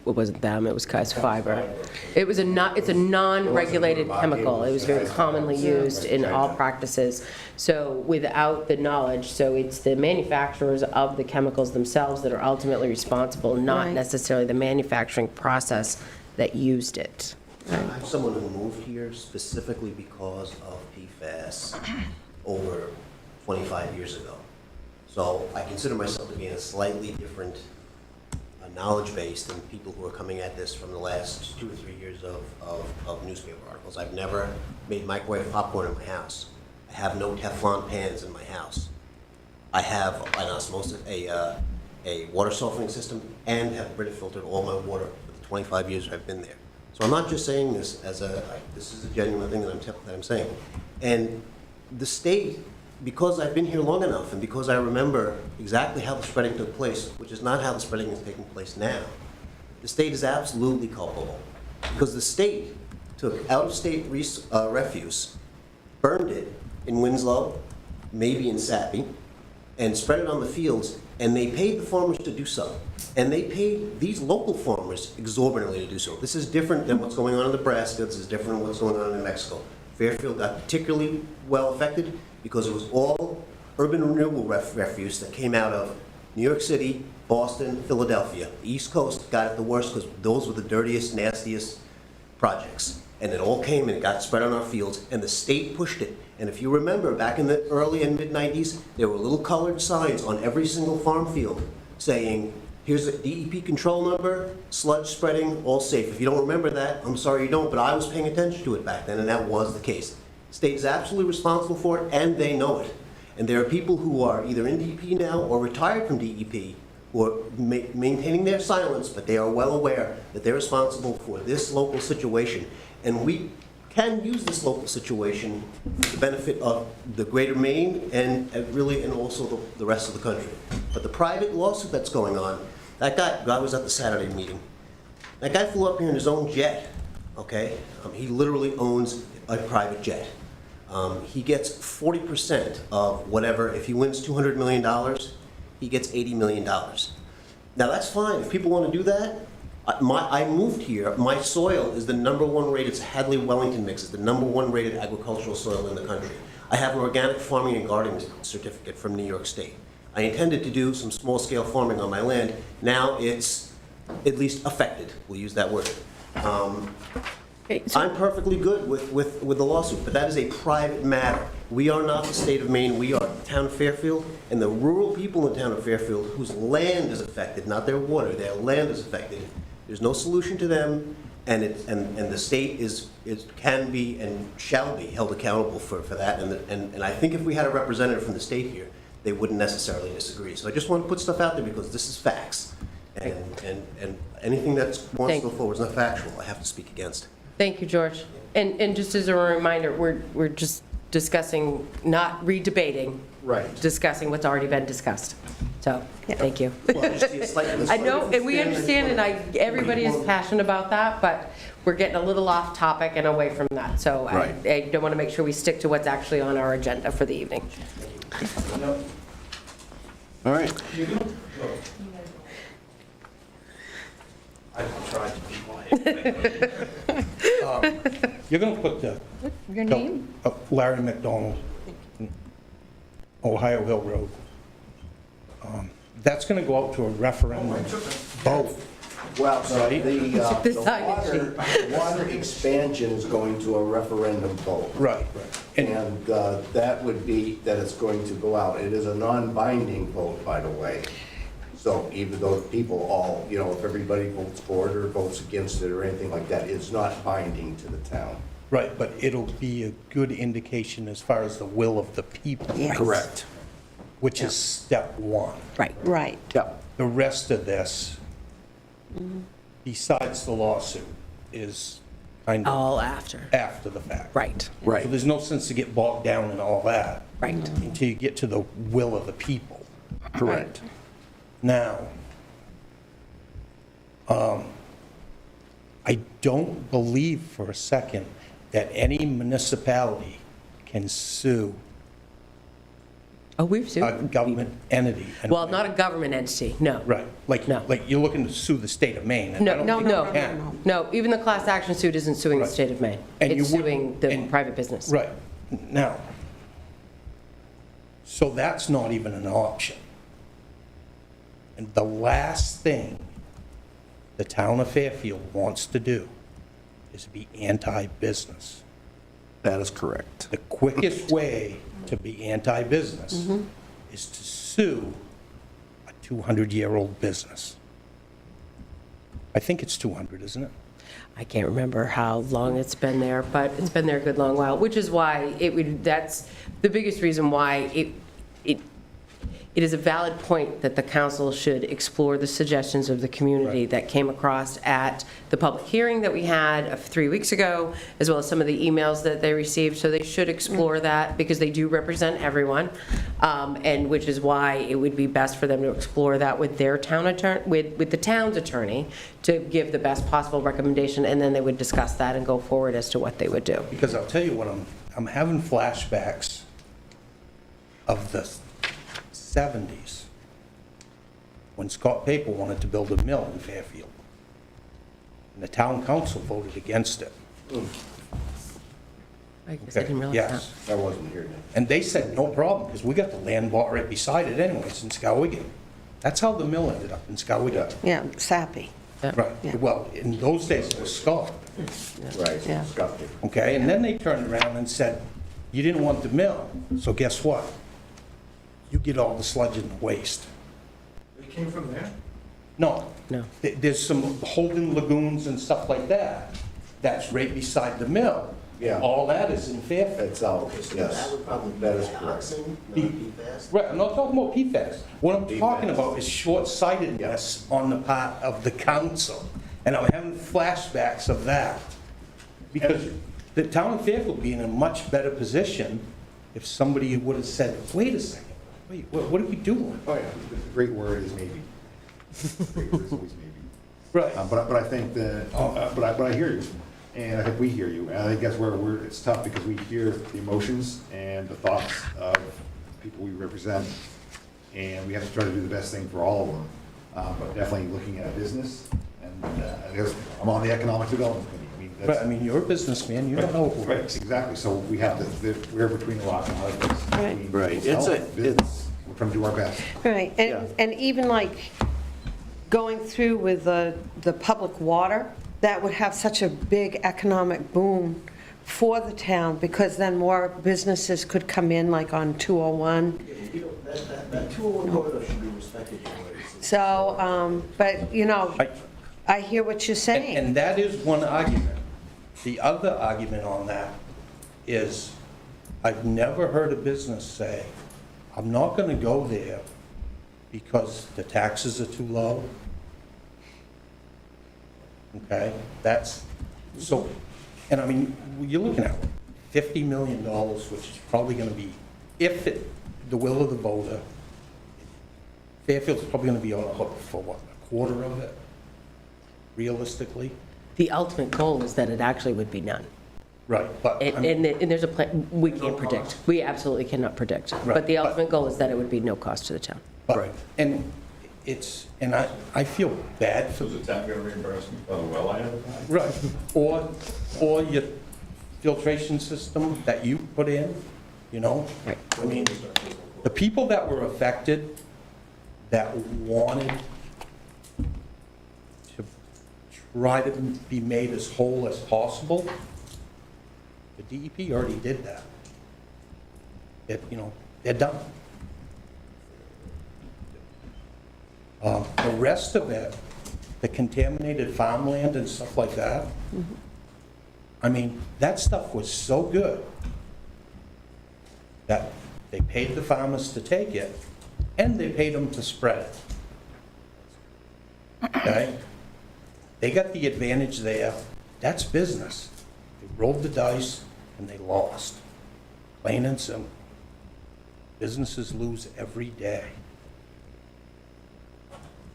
wasn't them, it was Kai's Fiber. It's a non-regulated chemical. It was very commonly used in all practices. So without the knowledge, so it's the manufacturers of the chemicals themselves that are ultimately responsible, not necessarily the manufacturing process that used it. I'm someone who moved here specifically because of PFAS over 25 years ago. So I consider myself to be in a slightly different knowledge base than people who are coming at this from the last 2 or 3 years of newspaper articles. I've never made microwave popcorn in my house. I have no Teflon pans in my house. I have an osmosis, a water softening system, and have Brita filtered all my water for the 25 years I've been there. So I'm not just saying this as this is a genuine thing that I'm saying. And the state, because I've been here long enough, and because I remember exactly how the spreading took place, which is not how the spreading is taking place now, the state is absolutely culpable. Because the state took out-of-state refuse, burned it in Winslow, maybe in Sappy, and spread it on the fields, and they paid the farmers to do so. And they paid these local farmers exorbitantly to do so. This is different than what's going on in Nebraska. This is different than what's going on in New Mexico. Fairfield got particularly well affected because it was all urban renewable refuse that came out of New York City, Boston, Philadelphia. The East Coast got it the worst because those were the dirtiest, nastiest projects. And it all came and it got spread on our fields, and the state pushed it. And if you remember, back in the early and mid-90s, there were little colored signs on every single farm field saying, here's a DEP control number, sludge spreading, all safe. If you don't remember that, I'm sorry you don't, but I was paying attention to it back then, and that was the case. State is absolutely responsible for it, and they know it. And there are people who are either in DEP now or retired from DEP who are maintaining their silence, but they are well aware that they're responsible for this local situation. And we can use this local situation for the benefit of the greater Maine and really, and also the rest of the country. But the private lawsuit that's going on, that guy, I was at the Saturday meeting, that guy flew up here in his own jet, okay? He literally owns a private jet. He gets 40% of whatever, if he wins $200 million, he gets $80 million. Now that's fine, if people want to do that. I moved here, my soil is the #1 rated, it's a Hadley Wellington mix, it's the #1 rated agricultural soil in the country. I have an organic farming and gardening certificate from New York State. I intended to do some small-scale farming on my land. Now it's at least affected, we'll use that word. I'm perfectly good with the lawsuit, but that is a private matter. We are not the state of Maine, we are the town of Fairfield, and the rural people in the town of Fairfield whose land is affected, not their water, their land is affected. There's no solution to them, and the state can be and shall be held accountable for that. And I think if we had a representative from the state here, they wouldn't necessarily disagree. So I just want to put stuff out there because this is facts. And anything that wants to go forward is not factual, I have to speak against. Thank you, George. And just as a reminder, we're just discussing, not redebating. Right. Discussing what's already been discussed. So, thank you. Well, I just see a slight- I know, and we understand, and everybody is passionate about that, but we're getting a little off topic and away from that. So Right. I don't want to make sure we stick to what's actually on our agenda for the evening. All right. I tried to be quiet. You're going to put Your name? Larry McDonald, Ohio Hill Road. That's going to go out to a referendum vote. Well, so Right. the water expansion is going to a referendum vote. Right. And that would be that it's going to go out. It is a non-binding vote, by the way. So even though people all, if everybody votes for it or votes against it or anything like that, it's not binding to the town. Right, but it'll be a good indication as far as the will of the people. Yes. Correct. Which is step one. Right. Yep. The rest of this, besides the lawsuit, is kind of All after. after the fact. Right. Right. So there's no sense to get bogged down in all that. Right. Until you get to the will of the people. Correct. Now, I don't believe for a second that any municipality can sue Oh, we've a sued. government entity. Well, not a government entity, no. Right, No. like you're looking to sue the state of Maine. and I No, don't think you can. No, even the class action suit isn't suing the Right. state of Maine. And you It's suing wouldn't- the and- private business. Right, now, so that's not even an option. And the last thing the town of Fairfield wants to do is be anti-business. That is correct. The quickest way to be anti-business is to sue a 200-year-old business. I think it's 200, isn't it? I can't remember how long it's been there, but it's been there a good long while, which is why that's the biggest reason why it is a valid point that the council should explore the suggestions of the community Right. that came across at the public hearing that we had 3 weeks ago, as well as some of the emails that they received. So they should explore that because they do represent everyone, and which is why it would be best for them to explore that with their town attorney, with the town's attorney, to give the best possible recommendation, and then they would discuss that and go forward as to what they would do. Because I'll tell you what, I'm having flashbacks of the 70s, when Scott Paper wanted to build a mill in Fairfield. And the town council voted against it. I guess I didn't realize that. Yes. I wasn't here then. And they said, no problem, because we got the land bought right beside it anyways in Skowhegan. That's how the mill ended up in Skowhegan. Yeah, sappy. Right, well, in those days it was Scott, Right, Yeah. disgusting. okay? And then they turned around and said, you didn't want the mill, so guess what? You get all the sludge and the waste. It came from there? No. No. There's some holding lagoons and stuff like that, that's right beside the mill. Yeah. All that is in Fairfield. It's out, yes. That is correct. Right, I'm not talking about PFAS. What I'm talking about is short-sightedness on the part of the council. And I'm having flashbacks of that. Because the town of Fairfield would be in a much better position if somebody would have said, wait a second, wait, what are we doing? Oh, yeah, the great word is maybe. Great word is always maybe. Right. But I think that, but I hear you, and I think we hear you, and I think that's where it's tough, because we hear the emotions and the thoughts of people we represent, and we have to try to do the best thing for all of them. But definitely looking at business, and I guess I'm on the economic development committee. I mean, Right, that's, I mean, you're a businessman, you know how it right, works. exactly, so we have to, we're between the rock and a hard place. Right. Between Right. health, It's a- business, we're trying to do our best. Right, and even like going through with the public water, that would have such a big economic boom for the town, because then more businesses could come in, like on 201. That 201 corridor should be respected. So, but, you know, I hear what you're saying. And that is one argument. The other argument on that is, I've never heard a business say, I'm not gonna go there because the taxes are too low. Okay, that's, so, and I mean, you're looking at $50 million, which is probably gonna be, if it, the will of the voter, Fairfield's probably gonna be on the hook for what, a quarter of it, realistically? The ultimate goal is that it actually would be none. Right, but, I mean, And there's a plan, we can't predict. We absolutely cannot predict. Right, But the but- ultimate goal is that it would be no cost to the town. but, and it's, and I feel bad for, Is the town gonna reimburse me for the well I have? right, or your filtration system that you put in, you know? Right. I mean, the people that were affected, that wanted to try to be made as whole as possible, the DEP already did that. It, you know, they're done. The rest of it, the contaminated farmland and stuff like that, I mean, that stuff was so good that they paid the farmers to take it, and they paid them to spread it. Okay? They got the advantage there. That's business. They rolled the dice, and they lost. Plain and simple. Businesses lose every day.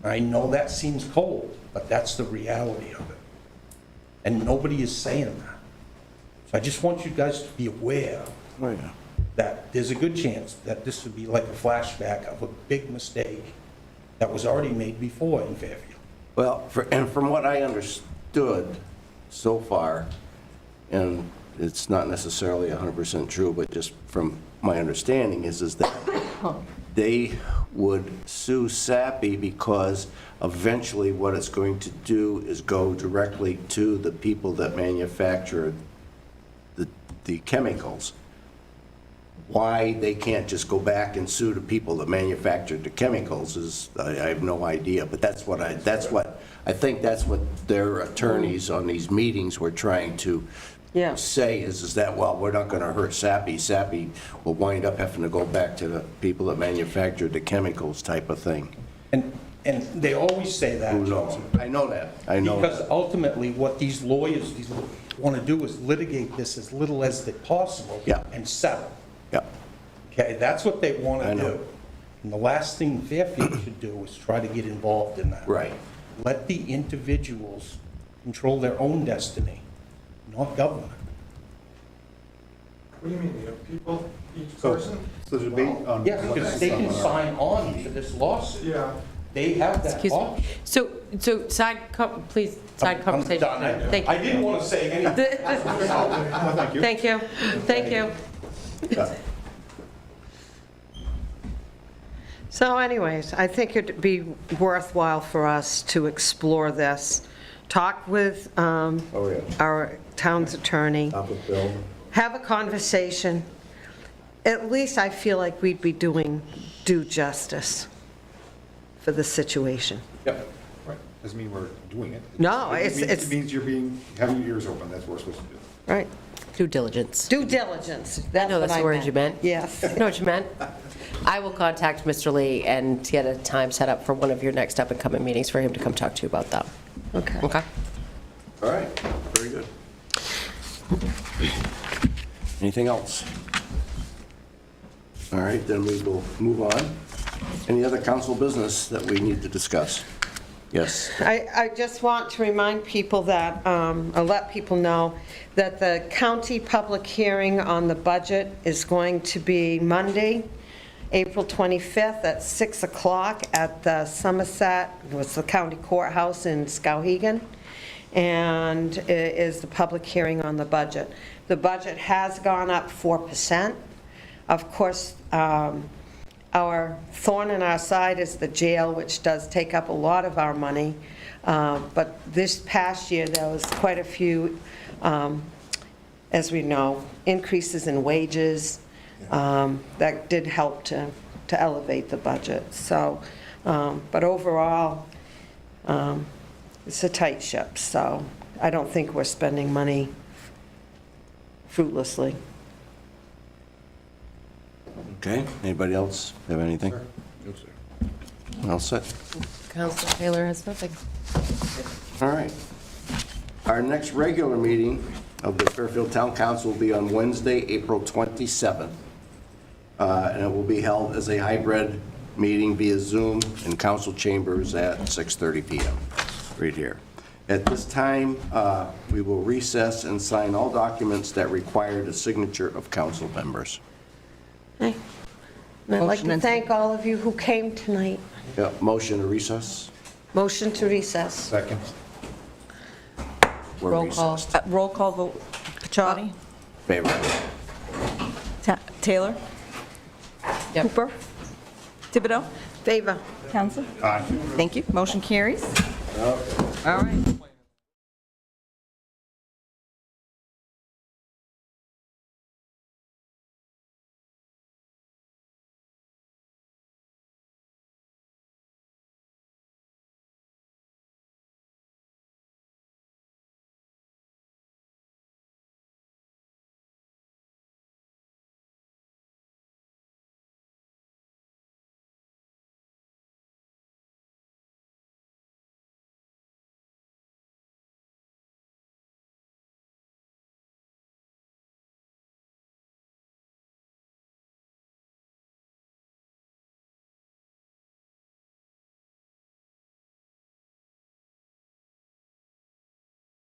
I know that seems cold, but that's the reality of it. And nobody is saying that. So I just want you guys to be aware that there's a good chance that this would be like a flashback of a big mistake that was already made before in Fairfield. Well, and from what I understood so far, and it's not necessarily 100% true, but just from my understanding is that they would sue SAPI because eventually what it's going to do is go directly to the people that manufacture the chemicals. Why they can't just go back and sue the people that manufactured the chemicals is, I have no idea, but I think that's what their attorneys on these meetings were trying to say is that, well, we're not going to hurt SAPI. SAPI will wind up having to go back to the people that manufactured the chemicals type of thing. And they always say that. Who knows? I know that. I know Because that. ultimately, what these lawyers want to do is litigate this as little as possible Yeah. and settle. Yeah. Okay, that's what they want I to know. do. And the last thing Fairfield should do is try to get involved in that. Right. Let the individuals control their own destiny, not government. What do you mean, people, each person? So the debate on. Yeah, because they can sign on to this lawsuit. Yeah. They have that Excuse me. option. So please, side I'm conversation. done. Thank I you. didn't want to say anything. Thank you. Thank you. Thank you. So anyways, I think it'd be worthwhile for us to explore this, talk with our town's attorney, have a conversation. At least I feel like we'd be doing due justice for the situation. Yep. Right. Doesn't mean we're doing it. No, It means you're having your ears open, that's what we're supposed to do. Right. Due diligence. Due diligence, that's No, what that's I the word you meant. Yes. You know what you meant? I will contact Mr. Lee and get a time set up for one of your next up-and-coming meetings for him to come talk to you about that. Okay. Okay? All right, very good. Anything else? All right, then we will move on. Any other council business that we need to discuss? Yes. I just want to remind people that, or let people know, that the county public hearing on the budget is going to be Monday, April 25th at 6 o'clock at the Somerset, it's the county courthouse in Skowhegan, and it is the public hearing on the budget. The budget has gone up 4%. Of course, our thorn in our side is the jail, which does take up a lot of our money. But this past year, there was quite a few, as we know, increases in wages that did help to elevate the budget. So, but overall, it's a tight ship, so I don't think we're spending money fruitlessly. Okay, anybody else have anything? No, sir. All set. Councilor Taylor has nothing. All right. Our next regular meeting of the Fairfield Town Council will be on Wednesday, April 27th. And it will be held as a hybrid meeting via Zoom in council chambers at 6:30 PM, right here. At this time, we will recess and sign all documents that require the signature of council members. And I'd like Motion to and- thank all of you who came tonight. Yeah, motion to recess? Motion to recess. Second. We're Roll call. recessed. Roll call vote. Pechotti? Favor. Taylor? Yep. Cooper? Thibodeau? Favor. Counsel? Aye. Thank you. Motion carries. All right.